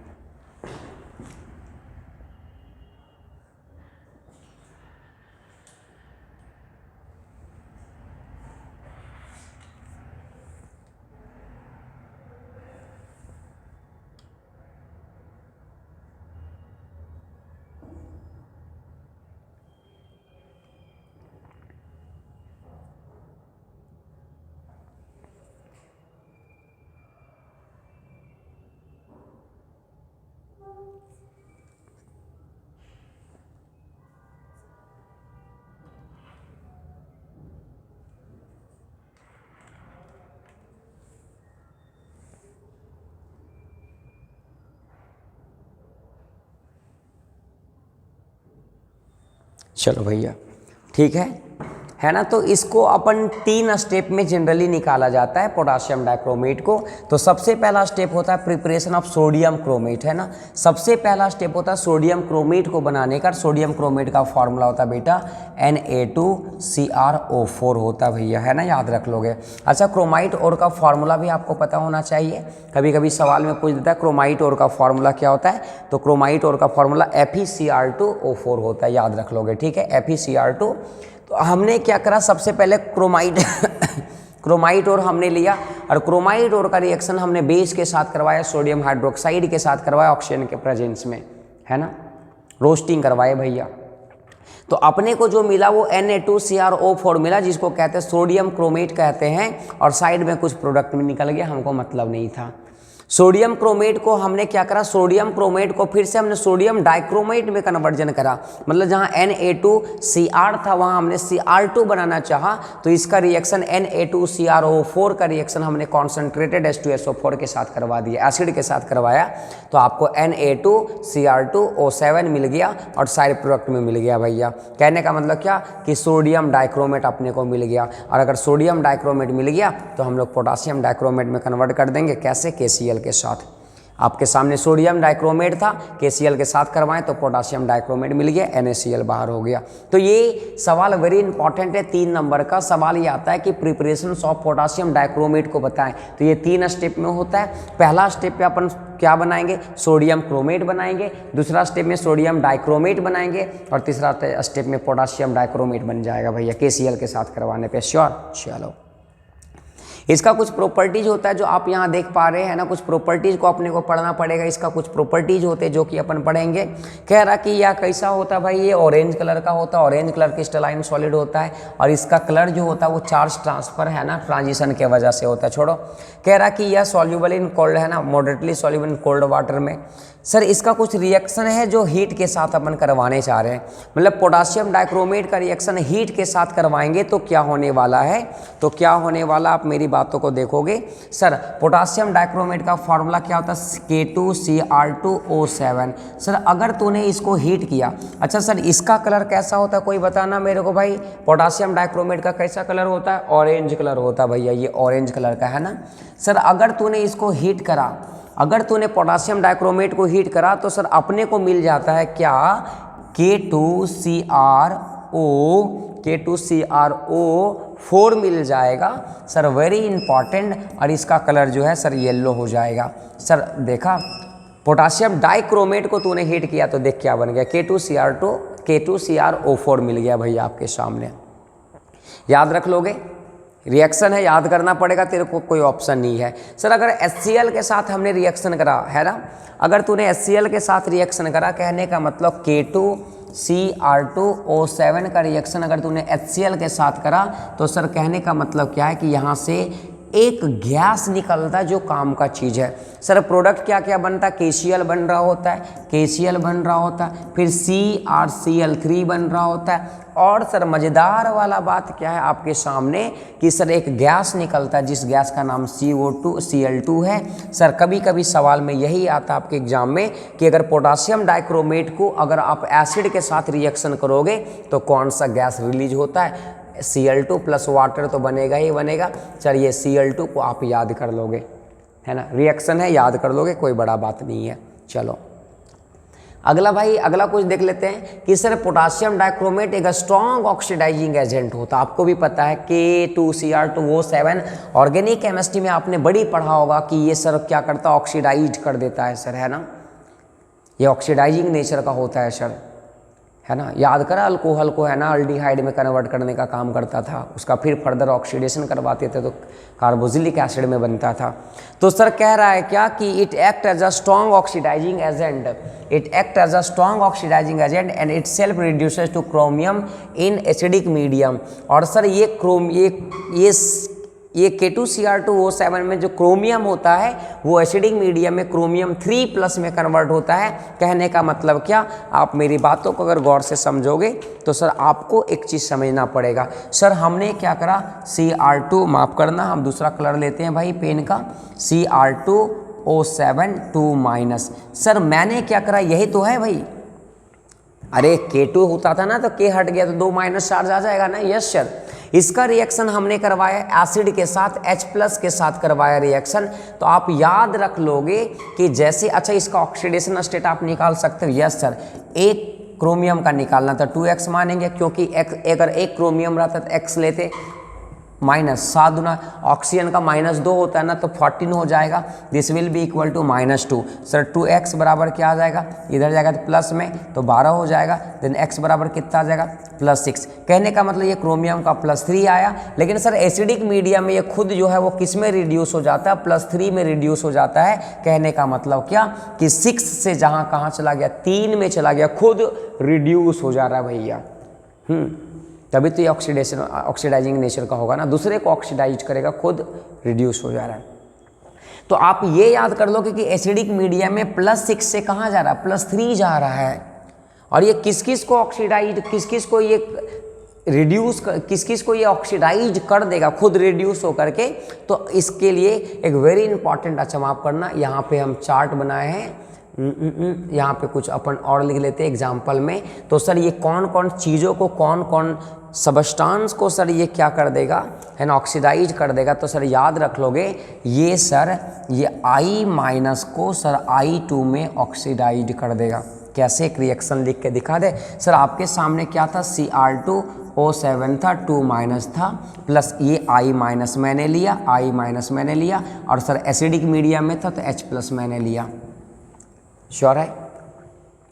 चलो भैया ठीक है ना। तो इसको अपन 3 स्टेप में जनरली निकाला जाता है पोटासियम डाइक्रोमेट को। तो सबसे पहला स्टेप होता है प्रिपरेशन ऑफ सोडियम क्रोमेट, है ना। सबसे पहला स्टेप होता है सोडियम क्रोमेट को बनाने का। सोडियम क्रोमेट का फॉर्मूला होता है बेटा Na2CrO4 होता है भैया, है ना, याद रख लोगे। अच्छा क्रोमाइट और का फॉर्मूला भी आपको पता होना चाहिए, कभी कभी सवाल में पूछ देता है क्रोमाइट और का फॉर्मूला क्या होता है। तो क्रोमाइट और का फॉर्मूला FeCr2O4 होता है, याद रख लोगे, ठीक है, FeCr2। तो हमने क्या करा, सबसे पहले क्रोमाइट और हमने लिया, और क्रोमाइट और का रिएक्शन हमने बेस के साथ करवाया, सोडियम हाइड्रोक्साइड के साथ करवाया ऑक्सीजन के प्रेजेंस में, है ना, रोस्टिंग करवाए भैया। तो अपने को जो मिला वो Na2CrO4 मिला, जिसको कहते हैं सोडियम क्रोमेट कहते हैं, और साइड में कुछ प्रोडक्ट में निकल गया, हमको मतलब नहीं था। सोडियम क्रोमेट को हमने क्या करा, सोडियम क्रोमेट को फिर से हमने सोडियम डाइक्रोमेट में कन्वर्जन करा, मतलब जहाँ Na2Cr था वहाँ हमने Cr2 बनाना चाहा, तो इसका रिएक्शन Na2CrO4 का रिएक्शन हमने कॉन्सेंट्रेटेड H2SO4 के साथ करवा दिया, एसिड के साथ करवाया, तो आपको Na2Cr2O7 मिल गया और साइड प्रोडक्ट में मिल गया भैया। कहने का मतलब क्या कि सोडियम डाइक्रोमेट अपने को मिल गया, और अगर सोडियम डाइक्रोमेट मिल गया तो हम लोग पोटासियम डाइक्रोमेट में कन्वर्ट कर देंगे, कैसे, KCl के साथ। आपके सामने सोडियम डाइक्रोमेट था, KCl के साथ करवाएं तो पोटासियम डाइक्रोमेट मिल गया, NaCl बाहर हो गया। तो ये सवाल वेरी इंपॉर्टेंट है, 3 नंबर का सवाल ये आता है कि प्रिपरेशन ऑफ पोटासियम डाइक्रोमेट को बताएं। तो ये 3 स्टेप में होता है। पहला स्टेप पे अपन क्या बनाएंगे, सोडियम क्रोमेट बनाएंगे, दूसरा स्टेप में सोडियम डाइक्रोमेट बनाएंगे, और तीसरा स्टेप में पोटासियम डाइक्रोमेट बन जाएगा भैया KCl के साथ करवाने पे। श्योर, चलो। इसका कुछ प्रॉपर्टीज होता है जो आप यहाँ देख पा रहे हैं ना, कुछ प्रॉपर्टीज को अपने को पढ़ना पड़ेगा। इसका कुछ प्रॉपर्टीज होते हैं जो कि अपन पढ़ेंगे। कह रहा कि यह कैसा होता है भाई, ये ऑरेंज कलर का होता है, ऑरेंज कलर क्रिस्टलाइन सॉलिड होता है, और इसका कलर जो होता है वो चार्ज ट्रांसफर है ना, ट्रांजिशन के वजह से होता है। छोड़ो, कह रहा कि यह सॉल्यूबल इन कोल्ड है ना, moderately soluble in cold water में। सर इसका कुछ रिएक्शन है जो हीट के साथ अपन करवाने चाह रहे हैं, मतलब पोटासियम डाइक्रोमेट का रिएक्शन हीट के साथ करवाएंगे तो क्या होने वाला है, तो क्या होने वाला, आप मेरी बातों को देखोगे। सर पोटासियम डाइक्रोमेट का फॉर्मूला क्या होता है, K2Cr2O7। सर अगर तूने इसको हीट किया, अच्छा सर इसका कलर कैसा होता है, कोई बताना मेरे को भाई। पोटासियम डाइक्रोमेट का कैसा कलर होता है, ऑरेंज कलर होता है भैया, ये ऑरेंज कलर का है ना। सर अगर तूने इसको हीट करा, अगर तूने पोटासियम डाइक्रोमेट को हीट करा तो सर अपने को मिल जाता है क्या, K2CrO4 मिल जाएगा सर, वेरी इंपॉर्टेंट। और इसका कलर जो है सर येलो हो जाएगा। सर देखा, पोटासियम डाइक्रोमेट को तूने हीट किया तो देख क्या बन गया, K2CrO4 मिल गया भैया आपके सामने। याद रख लोगे, रिएक्शन है, याद करना पड़ेगा, तेरे को कोई ऑप्शन नहीं है। सर अगर HCl के साथ हमने रिएक्शन करा है ना, अगर तूने HCl के साथ रिएक्शन करा, कहने का मतलब K2Cr2O7 का रिएक्शन अगर तूने HCl के साथ करा तो सर कहने का मतलब क्या है कि यहाँ से एक गैस निकलता है जो काम का चीज़ है। सर प्रोडक्ट क्या क्या बनता है, KCl बन रहा होता है, KCl बन रहा होता है, फिर CrCl3 बन रहा होता है, और सर मज़ेदार वाला बात क्या है आपके सामने कि सर एक गैस निकलता है जिस गैस का नाम Cl2 है। सर कभी कभी सवाल में यही आता है आपके एग्जाम में कि अगर पोटासियम डाइक्रोमेट को अगर आप एसिड के साथ रिएक्शन करोगे तो कौन सा गैस रिलीज होता है, Cl2 प्लस वाटर तो बनेगा ही बनेगा। चलिए Cl2 को आप याद कर लोगे, है ना, रिएक्शन है, याद कर लोगे, कोई बड़ा बात नहीं है। चलो अगला भाई, अगला कुछ देख लेते हैं कि सर पोटासियम डाइक्रोमेट एक स्ट्रॉन्ग ऑक्सीडाइजिंग एजेंट होता है। आपको भी पता है K2Cr2O7 ऑर्गेनिक केमिस्ट्री में आपने बड़ी पढ़ा होगा कि ये सर क्या करता है, ऑक्सीडाइज कर देता है सर, है ना, ये ऑक्सीडाइजिंग नेचर का होता है सर, है ना। याद करा, अल्कोहल को है ना अल्डिहाइड में कन्वर्ट करने का काम करता था, उसका फिर फर्दर ऑक्सीडेशन करवाते थे तो कार्बोक्सिलिक एसिड में बनता था। तो सर कह रहा है क्या कि it act as a strong oxidising agent, it act as a strong oxidising agent and itself reduces to chromium in acidic medium. और सर ये K2Cr2O7 में जो क्रोमियम होता है वो एसिडिक मीडियम में क्रोमियम 3+ में कन्वर्ट होता है। कहने का मतलब क्या, आप मेरी बातों को अगर गौर से समझोगे तो सर आपको एक चीज़ समझना पड़ेगा। सर हमने क्या करा, Cr2, माफ़ करना हम दूसरा कलर लेते हैं भाई पेन का, Cr2O7 2-। सर मैंने क्या करा, यही तो है भाई, अरे K2 होता था ना तो K हट गया तो 2- चार्ज आ जाएगा ना। यस सर, इसका रिएक्शन हमने करवाया एसिड के साथ, H+ के साथ करवाया रिएक्शन। तो आप याद रख लोगे कि जैसे, अच्छा इसका ऑक्सीडेशन स्टेट आप निकाल सकते हो। यस सर, एक क्रोमियम का निकालना था 2x मानेंगे, क्योंकि अगर एक क्रोमियम रहता तो x लेते, -7 गुना ऑक्सीजन का -2 होता है ना तो 14 हो जाएगा। This will be equal to -2। Sir 2x बराबर क्या आ जाएगा, इधर जाएगा तो प्लस में तो 12 हो जाएगा, देन x बराबर कितना आ जाएगा, +6। कहने का मतलब ये क्रोमियम का +3 आया। लेकिन सर एसिडिक मीडियम में ये खुद जो है वो किस में रिड्यूस हो जाता है, +3 में रिड्यूस हो जाता है। कहने का मतलब क्या कि 6 से जहाँ कहाँ चला गया, 3 में चला गया, खुद रिड्यूस हो जा रहा है भैया। तभी तो ये ऑक्सीडाइजिंग नेचर का होगा ना, दूसरे को ऑक्सीडाइज करेगा, खुद रिड्यूस हो जा रहा है। तो आप ये याद कर लो कि एसिडिक मीडियम में +6 से कहाँ जा रहा है, +3 जा रहा है। और ये किस किस को ऑक्सीडाइज, किस किस को ये रिड्यूस, किस किस को ये ऑक्सीडाइज कर देगा खुद रिड्यूस होकर के। तो इसके लिए एक वेरी इंपॉर्टेंट, अच्छा माफ करना, यहाँ पे हम चार्ट बनाए हैं, यहाँ पे कुछ अपन और लिख लेते हैं एग्जाम्पल में। तो सर ये कौन कौन चीज़ों को, कौन कौन सबस्टांस को सर ये क्या कर देगा, है ना, ऑक्सीडाइज कर देगा। तो सर याद रख लोगे ये सर, ये I- को सर I2 में ऑक्सीडाइज कर देगा। कैसे, एक रिएक्शन लिख के दिखा दे सर। आपके सामने क्या था, Cr2O7 था, 2- था, प्लस ये I- मैंने लिया, I- मैंने लिया, और सर एसिडिक मीडियम में था तो H+ मैंने लिया। श्योर है,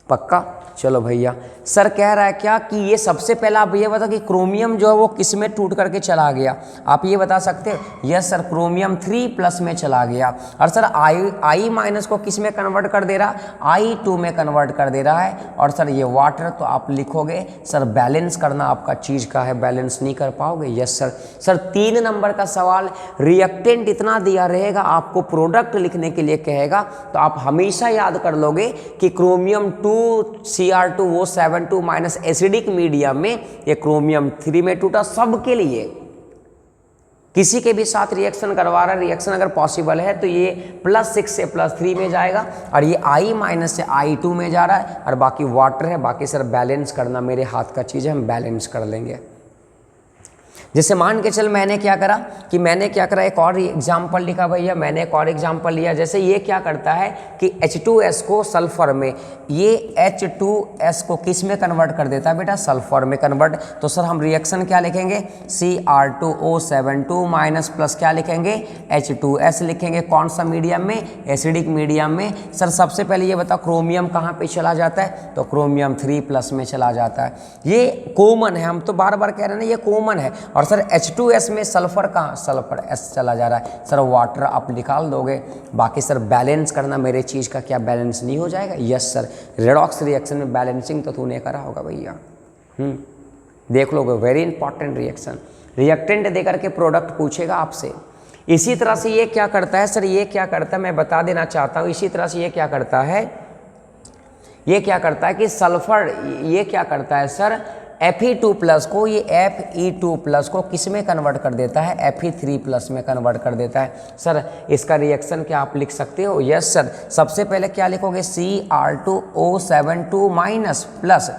पक्का। चलो भैया, सर कह रहा है क्या कि ये सबसे पहला आप ये बता कि क्रोमियम जो है वो किस में टूट करके चला गया, आप ये बता सकते हो। यस सर, क्रोमियम 3+ में चला गया। और सर I- को किस में कन्वर्ट कर दे रहा, I2 में कन्वर्ट कर दे रहा है। और सर ये वाटर, तो आप लिखोगे सर बैलेंस करना आपका चीज़ का है, बैलेंस नहीं कर पाओगे। Yes sir. सर 3 नंबर का सवाल, रिएक्टेंट इतना दिया रहेगा, आपको प्रोडक्ट लिखने के लिए कहेगा, तो आप हमेशा याद कर लोगे कि क्रोमियम 2 Cr2O7 एसिडिक मीडियम में, ये क्रोमियम 3 में टूटा। सबके लिए किसी के भी साथ रिएक्शन करवा रहा है, रिएक्शन अगर पॉसिबल है तो ये +6 से +3 में जाएगा, और ये I- से I2 में जा रहा है, और बाकी वाटर है। बाकी सर बैलेंस करना मेरे हाथ का चीज़ है, हम बैलेंस कर लेंगे। जैसे मान के चल मैंने क्या करा कि मैंने क्या करा, एक और एग्जाम्पल लिखा भैया, मैंने एक और एग्जाम्पल लिया। जैसे ये क्या करता है कि H2S को सल्फर में, ये H2S को किस में कन्वर्ट कर देता है बेटा, सल्फर में कन्वर्ट। तो सर हम रिएक्शन क्या लिखेंगे, Cr2O7 प्लस क्या लिखेंगे, H2S लिखेंगे। कौन सा मीडियम में, एसिडिक मीडियम में। सर सबसे पहले ये बताओ क्रोमियम कहाँ पे चला जाता है, तो क्रोमियम 3+ में चला जाता है। ये कॉमन है, हम तो बार बार कह रहे हैं ना, ये कॉमन है। और सर H2S में सल्फर कहाँ, सल्फर S चला जा रहा है। सर वाटर आप निकाल दोगे। बाकी सर बैलेंस करना मेरे चीज़ का, क्या बैलेंस नहीं हो जाएगा। यस सर, रेडॉक्स रिएक्शन में बैलेंसिंग तो तूने करा होगा भैया, देख लोगे, वेरी इंपॉर्टेंट रिएक्शन। रिएक्टेंट देकर के प्रोडक्ट पूछेगा आपसे। इसी तरह से ये क्या करता है सर, ये क्या करता है मैं बता देना चाहता हूँ। इसी तरह से ये क्या करता है, ये क्या करता है कि सल्फर, ये क्या करता है सर, Fe2+ को, ये Fe2+ को किस में कन्वर्ट कर देता है, Fe3+ में कन्वर्ट कर देता है। सर इसका रिएक्शन क्या आप लिख सकते हो। यस सर, सबसे पहले क्या लिखोगे, Cr2O7 प्लस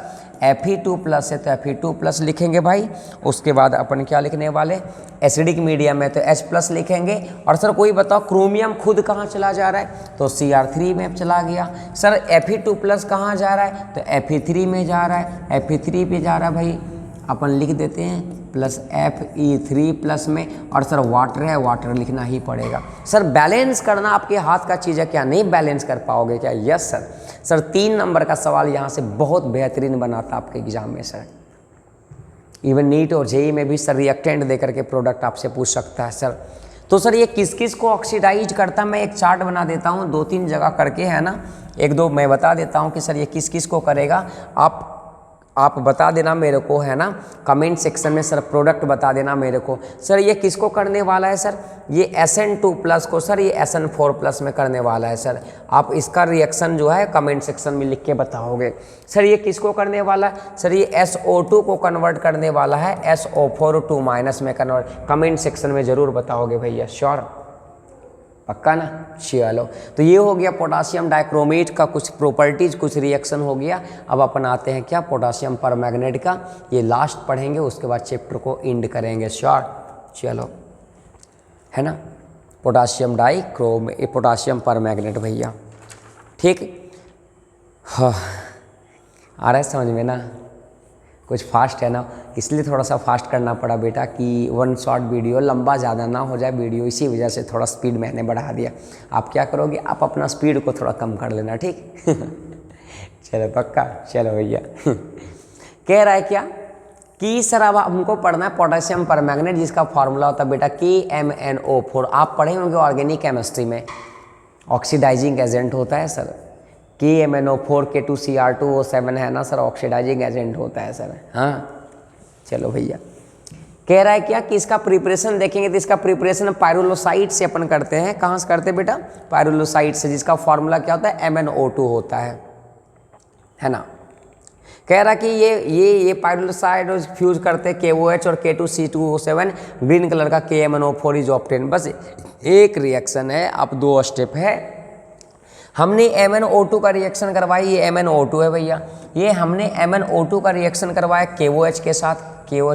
Fe2+ है तो Fe2+ लिखेंगे भाई। उसके बाद अपन क्या लिखने वाले, एसिडिक मीडियम है तो H+ लिखेंगे। और सर कोई बताओ क्रोमियम खुद कहाँ चला जा रहा है, तो Cr3 में चला गया। सर Fe2+ कहाँ जा रहा है, तो Fe3 में जा रहा है, Fe3 पे जा रहा है भाई, अपन लिख देते हैं प्लस Fe3+ में। और सर वाटर है, वाटर लिखना ही पड़ेगा। सर बैलेंस करना आपके हाथ का चीज़ है, क्या नहीं बैलेंस कर पाओगे क्या। Yes sir. सर 3 नंबर का सवाल यहाँ से बहुत बेहतरीन बनाता आपके एग्जाम में सर। इवन नीट और जेई में भी सर रिएक्टेंट देकर के प्रोडक्ट आपसे पूछ सकता है सर। तो सर ये किस किस को ऑक्सीडाइज करता, मैं एक चार्ट बना देता हूँ 2-3 जगह करके, है ना, 1-2 मैं बता देता हूँ कि सर ये किस किस को करेगा। आप बता देना मेरे को, है ना, कमेंट सेक्शन में सर प्रोडक्ट बता देना मेरे को। सर ये किसको करने वाला है सर, ये Sn2+ को सर ये Sn4+ में करने वाला है सर। आप इसका रिएक्शन जो है कमेंट सेक्शन में लिख के बताओगे। सर ये किसको करने वाला है, सर ये SO2 को कन्वर्ट करने वाला है SO4 2- में कन्वर्ट। कमेंट सेक्शन में ज़रूर बताओगे भैया, श्योर, पक्का ना। चलो, तो ये हो गया पोटासियम डाइक्रोमेट का कुछ प्रॉपर्टीज, कुछ रिएक्शन हो गया। अब अपन आते हैं क्या, पोटासियम परमैंगनेट का, ये लास्ट पढ़ेंगे, उसके बाद चैप्टर को एंड करेंगे, श्योर। चलो, है ना, पोटासियम डाइक्रोमेट, पोटासियम परमैंगनेट भैया, ठीक। हाँ, आ रहा है समझ में ना, कुछ फास्ट है ना, इसलिए थोड़ा सा फास्ट करना पड़ा बेटा कि 1 शॉर्ट वीडियो लंबा ज़्यादा ना हो जाए वीडियो, इसी वजह से थोड़ा स्पीड मैंने बढ़ा दिया। आप क्या करोगे, आप अपना स्पीड को थोड़ा कम कर लेना, ठीक। चलो पक्का, चलो भैया। कह रहा है क्या कि सर अब हमको पढ़ना है पोटेशियम परमैंगनेट, जिसका फॉर्मूला होता है बेटा KMnO4। आप पढ़े होंगे ऑर्गेनिक केमिस्ट्री में, ऑक्सीडाइजिंग एजेंट होता है सर। KMnO4 K2Cr2O7 है ना सर, ऑक्सीडाइजिंग एजेंट होता है सर। हाँ चलो भैया, कह रहा है क्या कि इसका प्रिपरेशन देखेंगे तो इसका प्रिपरेशन पायरुलोसाइट से अपन करते हैं। कहाँ से करते हैं बेटा? पायरुलोसाइट से, जिसका फॉर्मूला क्या होता है? MnO2 होता है ना। कह रहा कि ये पायरुलोसाइट फ्यूज करते हैं KOH और K2C2O7 ग्रीन कलर का KMnO4 इज ऑब्टेन। बस एक रिएक्शन है, अब 2 स्टेप है। हमने MnO2 का रिएक्शन करवाई, ये MnO2 है भैया। ये हमने MnO2 का रिएक्शन करवाया KOH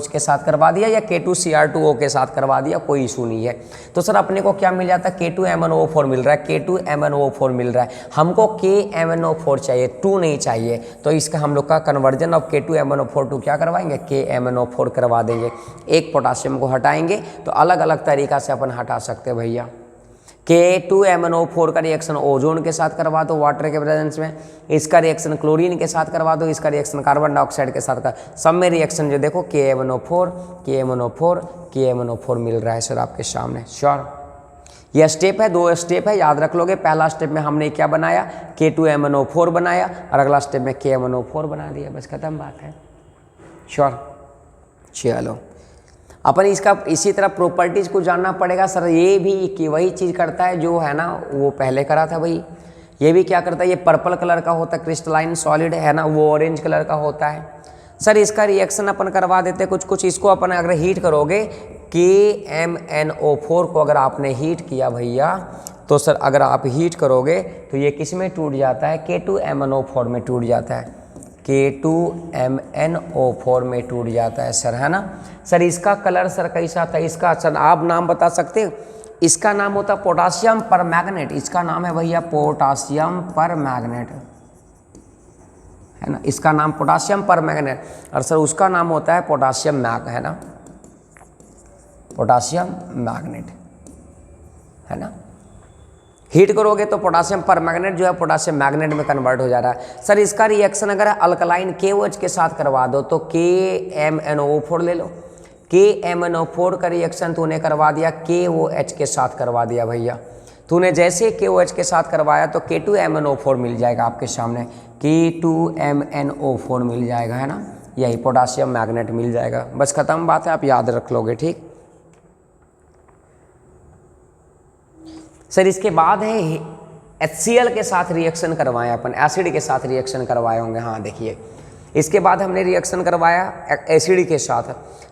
के साथ करवा दिया या K2Cr2O के साथ करवा दिया, कोई इशू नहीं है। तो सर अपने को क्या मिल जाता है? K2MnO4 मिल रहा है, K2MnO4 मिल रहा है। हमको KMnO4 चाहिए, 2 नहीं चाहिए। तो इसका हम लोग का कन्वर्जन ऑफ K2MnO4 टू क्या करवाएंगे? KMnO4 करवा देंगे। एक पोटासियम को हटाएंगे तो अलग अलग तरीका से अपन हटा सकते हैं भैया। K2MnO4 का रिएक्शन ओजोन के साथ करवा दो वाटर के प्रेजेंस में, इसका रिएक्शन क्लोरीन के साथ करवा दो, इसका रिएक्शन कार्बन डाइऑक्साइड के साथ कर, सब में रिएक्शन जो देखो KMnO4 मिल रहा है सर आपके सामने। श्योर, यह स्टेप है, 2 स्टेप है, याद रख लोगे। पहला स्टेप में हमने क्या बनाया? K2MnO4 बनाया और अगला स्टेप में KMnO4 बना दिया, बस खत्म बात है। श्योर, चलो अपन इसका इसी तरह प्रॉपर्टीज को जानना पड़ेगा। सर ये भी कि वही चीज़ करता है जो है ना वो पहले करा था भाई। ये भी क्या करता है? ये पर्पल कलर का होता है, क्रिस्टलाइन सॉलिड है ना, वो ऑरेंज कलर का होता है। सर इसका रिएक्शन अपन करवा देते हैं कुछ। इसको अपन अगर हीट करोगे, KMnO4 को अगर आपने हीट किया भैया, तो सर अगर आप हीट करोगे तो ये किस में टूट जाता है? K2MnO4 में टूट जाता है, K2MnO4 में टूट जाता है सर, है ना। सर इसका कलर सर कैसा था? इसका सर आप नाम बता सकते हो? इसका नाम होता है पोटासियम परमैंगनेट। इसका नाम है भैया पोटासियम परमैंगनेट, है ना। इसका नाम पोटासियम परमैंगनेट और सर उसका नाम होता है पोटासियम मैग, है ना, पोटासियम मैग्नेट, है ना। हीट करोगे तो पोटासियम परमैंगनेट जो है पोटासियम मैग्नेट में कन्वर्ट हो जा रहा है। सर इसका रिएक्शन अगर अल्कलाइन KOH के साथ करवा दो तो KMnO4 ले लो। KMnO4 का रिएक्शन तूने करवा दिया KOH के साथ करवा दिया भैया। तूने जैसे KOH के साथ करवाया तो K2MnO4 मिल जाएगा आपके सामने, K2MnO4 मिल जाएगा, है ना। यही पोटासियम मैग्नेट मिल जाएगा, बस खत्म बात है, आप याद रख लोगे, ठीक। सर इसके बाद है HCl के साथ रिएक्शन करवाए अपन, एसिड के साथ रिएक्शन करवाए होंगे। हाँ देखिए, इसके बाद हमने रिएक्शन करवाया एसिड के साथ।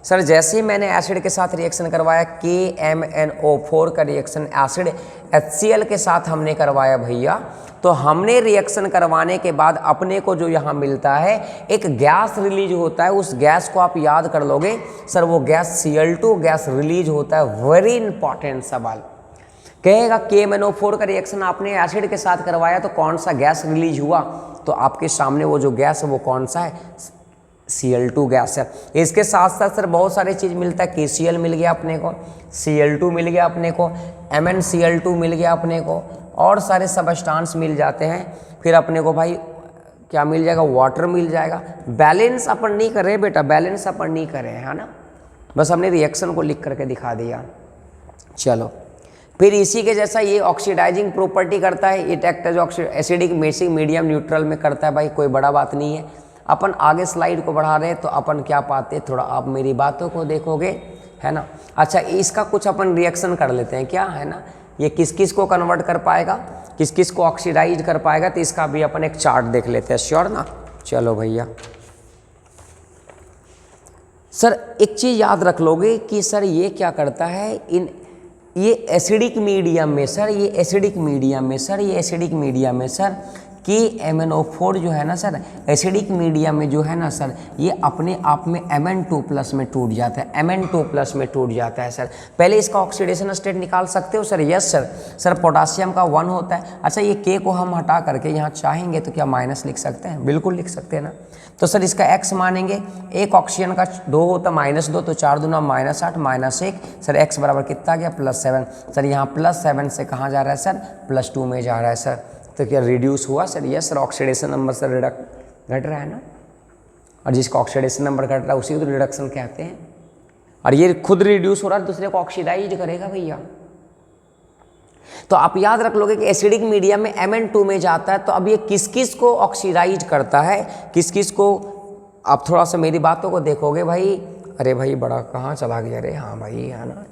सर जैसे मैंने एसिड के साथ रिएक्शन करवाया KMnO4 का रिएक्शन एसिड HCl के साथ हमने करवाया भैया, तो हमने रिएक्शन करवाने के बाद अपने को जो यहाँ मिलता है एक गैस रिलीज होता है। उस गैस को आप याद कर लोगे सर, वो गैस Cl2 गैस रिलीज होता है। वेरी इंपॉर्टेंट सवाल कहेगा KMnO4 का रिएक्शन आपने एसिड के साथ करवाया तो कौन सा गैस रिलीज हुआ? तो आपके सामने वो जो गैस है वो कौन सा है? Cl2 गैस है। इसके साथ साथ सर बहुत सारी चीज़ मिलता है। KCl मिल गया अपने को, Cl2 मिल गया अपने को, MnCl2 मिल गया अपने को, और सारे सबस्टांस मिल जाते हैं। फिर अपने को भाई क्या मिल जाएगा? वाटर मिल जाएगा। बैलेंस अपन नहीं कर रहे बेटा, बैलेंस अपन नहीं कर रहे हैं, है ना, बस हमने रिएक्शन को लिख करके दिखा दिया। चलो फिर इसी के जैसा ये ऑक्सीडाइजिंग प्रॉपर्टी करता है। It act as acidic basic medium neutral में करता है भाई, कोई बड़ा बात नहीं है। अपन आगे स्लाइड को बढ़ा रहे हैं तो अपन क्या पाते, थोड़ा आप मेरी बातों को देखोगे, है ना। अच्छा इसका कुछ अपन रिएक्शन कर लेते हैं क्या, है ना। ये किस किस को कन्वर्ट कर पाएगा, किस किस को ऑक्सीडाइज कर पाएगा, तो इसका भी अपन एक चार्ट देख लेते हैं। श्योर ना। चलो भैया, सर एक चीज़ याद रख लोगे कि सर ये क्या करता है, ये एसिडिक मीडियम में सर, ये एसिडिक मीडियम में सर, ये एसिडिक मीडियम में सर KMnO4 जो है ना सर, एसिडिक मीडियम में जो है ना सर, ये अपने आप में Mn2+ में टूट जाता है, Mn2+ में टूट जाता है सर। पहले इसका ऑक्सीडेशन स्टेट निकाल सकते हो sir? Yes sir. Sir potassium का 1 होता है। अच्छा ये K को हम हटा करके यहाँ चाहेंगे तो क्या माइनस लिख सकते हैं? बिल्कुल लिख सकते हैं ना। तो सर इसका X मानेंगे, एक ऑक्सीजन का 2 होता -2, तो 4 दूना -8 -1 सर, X बराबर कितना गया? +7। सर यहाँ +7 से कहाँ जा रहा है सर? +2 में जा रहा है सर। तो क्या रिड्यूस हुआ sir? Yes sir, oxidation number sir घट रहा है ना, और जिसका ऑक्सीडेशन नंबर घट रहा है उसी को रिडक्शन कहते हैं। और ये खुद रिड्यूस हो रहा है, दूसरे को ऑक्सीडाइज करेगा भैया। तो आप याद रख लोगे कि एसिडिक मीडियम में Mn2 में जाता है, तो अब ये किस किस को ऑक्सीडाइज करता है, किस किस को, आप थोड़ा सा मेरी बातों को देखोगे भाई, अरे भाई बड़ा कहाँ चला गया रे, हाँ भाई है ना।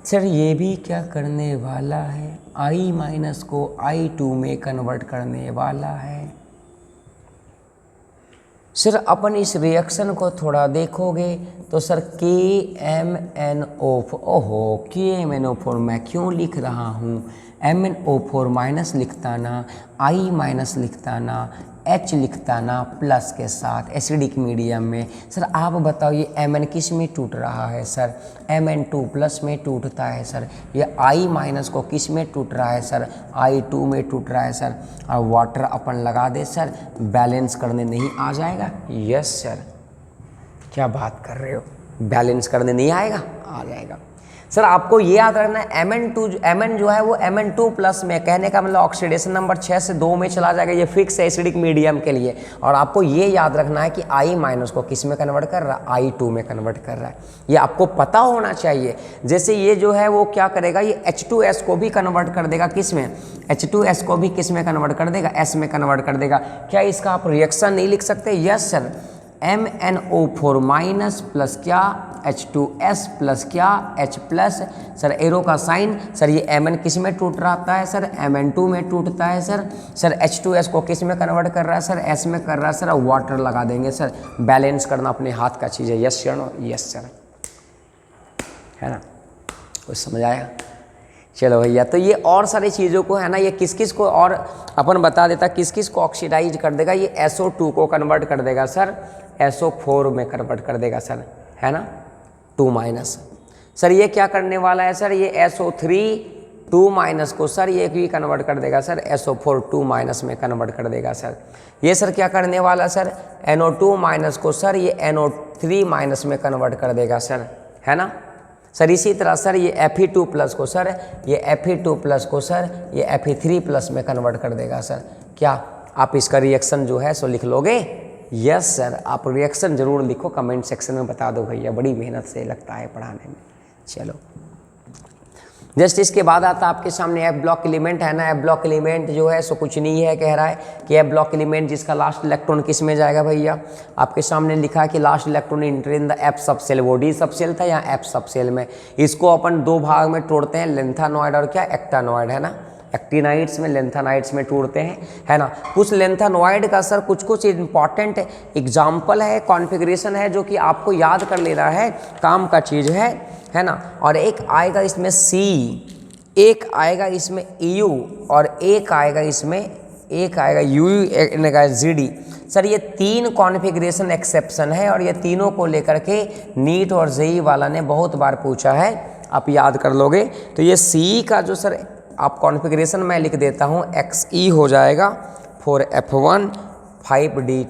सर ये भी क्या करने वाला है, i माइनस को i2 में कन्वर्ट करने वाला है। सर अपन इस रिएक्शन को थोड़ा देखोगे तो सर KMnO4, ओहो KMnO4 मैं क्यों लिख रहा हूँ, MnO4 माइनस लिखता ना, I माइनस लिखता ना, H लिखता ना प्लस के साथ एसिडिक मीडियम में। सर आप बताओ ये Mn किस में टूट रहा है सर, Mn2 प्लस में टूटता है सर। ये I माइनस को किस में टूट रहा है सर, I2 में टूट रहा है सर। और वाटर अपन लगा दे सर, बैलेंस करने नहीं आ जाएगा। यस सर, क्या बात कर रहे हो, बैलेंस करने नहीं आएगा, आ जाएगा। सर आपको ये याद रखना है Mn जो है वो Mn2 प्लस में, कहने का मतलब ऑक्सीडेशन नंबर 6 से 2 में चला जाएगा, ये फिक्स है एसिडिक मीडियम के लिए। और आपको ये याद रखना है कि I माइनस को किस में कन्वर्ट कर रहा है, I2 में कन्वर्ट कर रहा है, ये आपको पता होना चाहिए। जैसे ये जो है वो क्या करेगा, ये H2S को भी कन्वर्ट कर देगा किस में, H2S को भी किस में कन्वर्ट कर देगा, S में कन्वर्ट कर देगा। क्या इसका आप रिएक्शन नहीं लिख सकते, yes sir, MnO4 minus plus क्या H2S प्लस क्या H प्लस। सर एरो का साइन, सर ये Mn किस में टूट रहा है सर, Mn2 में टूटता है सर। सर H2S को किस में कन्वर्ट कर रहा है सर, S में कर रहा है सर। वाटर लगा देंगे सर, बैलेंस करना अपने हाथ का चीज़ है। Yes sir, no yes sir, है ना, कुछ समझ आया। चलो भैया, तो ये और सारी चीज़ों को है ना, ये किस किस को और अपन बता देता, किस किस को ऑक्सीडाइज कर देगा, ये SO2 को कन्वर्ट कर देगा सर, SO4 में कन्वर्ट कर देगा सर, है ना, 2 माइनस। सर ये क्या करने वाला है सर, ये SO3 2 माइनस को सर ये भी कन्वर्ट कर देगा सर, SO4 2 माइनस में कन्वर्ट कर देगा सर। ये सर क्या करने वाला सर, NO2 माइनस को सर ये NO3 माइनस में कन्वर्ट कर देगा सर, है ना। सर इसी तरह सर ये Fe2 प्लस को सर, ये Fe2 प्लस को सर ये Fe3 प्लस में कन्वर्ट कर देगा सर। क्या आप इसका रिएक्शन जो है सो लिख लोगे? यस सर, आप रिएक्शन जरूर लिखो, कमेंट सेक्शन में बता दो भैया, बड़ी मेहनत से लगता है पढ़ाने में। चलो जस्ट इसके बाद आता है आपके सामने एफ ब्लॉक एलिमेंट, है ना। एफ ब्लॉक एलिमेंट जो है सो कुछ नहीं है, कह रहा है कि एफ ब्लॉक एलिमेंट जिसका लास्ट इलेक्ट्रॉन किस में जाएगा भैया, आपके सामने लिखा है कि last electron inter in the F सब सेल, वो डी सब सेल था या एफ सब सेल में। इसको अपन दो भाग में तोड़ते हैं, लेंथानॉइड और क्या एक्टानॉइड, है ना। एक्टिनाइड्स में लेंथानाइड्स में टूटते हैं, है ना। कुछ लेंथानॉइड का सर कुछ कुछ इंपॉर्टेंट एग्जाम्पल है, कॉन्फ़िगरेशन है जो कि आपको याद कर लेना है, काम का चीज़ है ना। और एक आएगा इसमें सी, एक आएगा इसमें EU और एक आएगा यू, एक आएगा ZD। सर ये तीन कॉन्फ़िगरेशन एक्सेप्शन है और ये तीनों को लेकर के नीट और जेई वाला ने बहुत बार पूछा है, आप याद कर लोगे। तो ये सी का जो सर आप कॉन्फ़िगरेशन मैं लिख देता हूँ, XE हो जाएगा 4F1 5D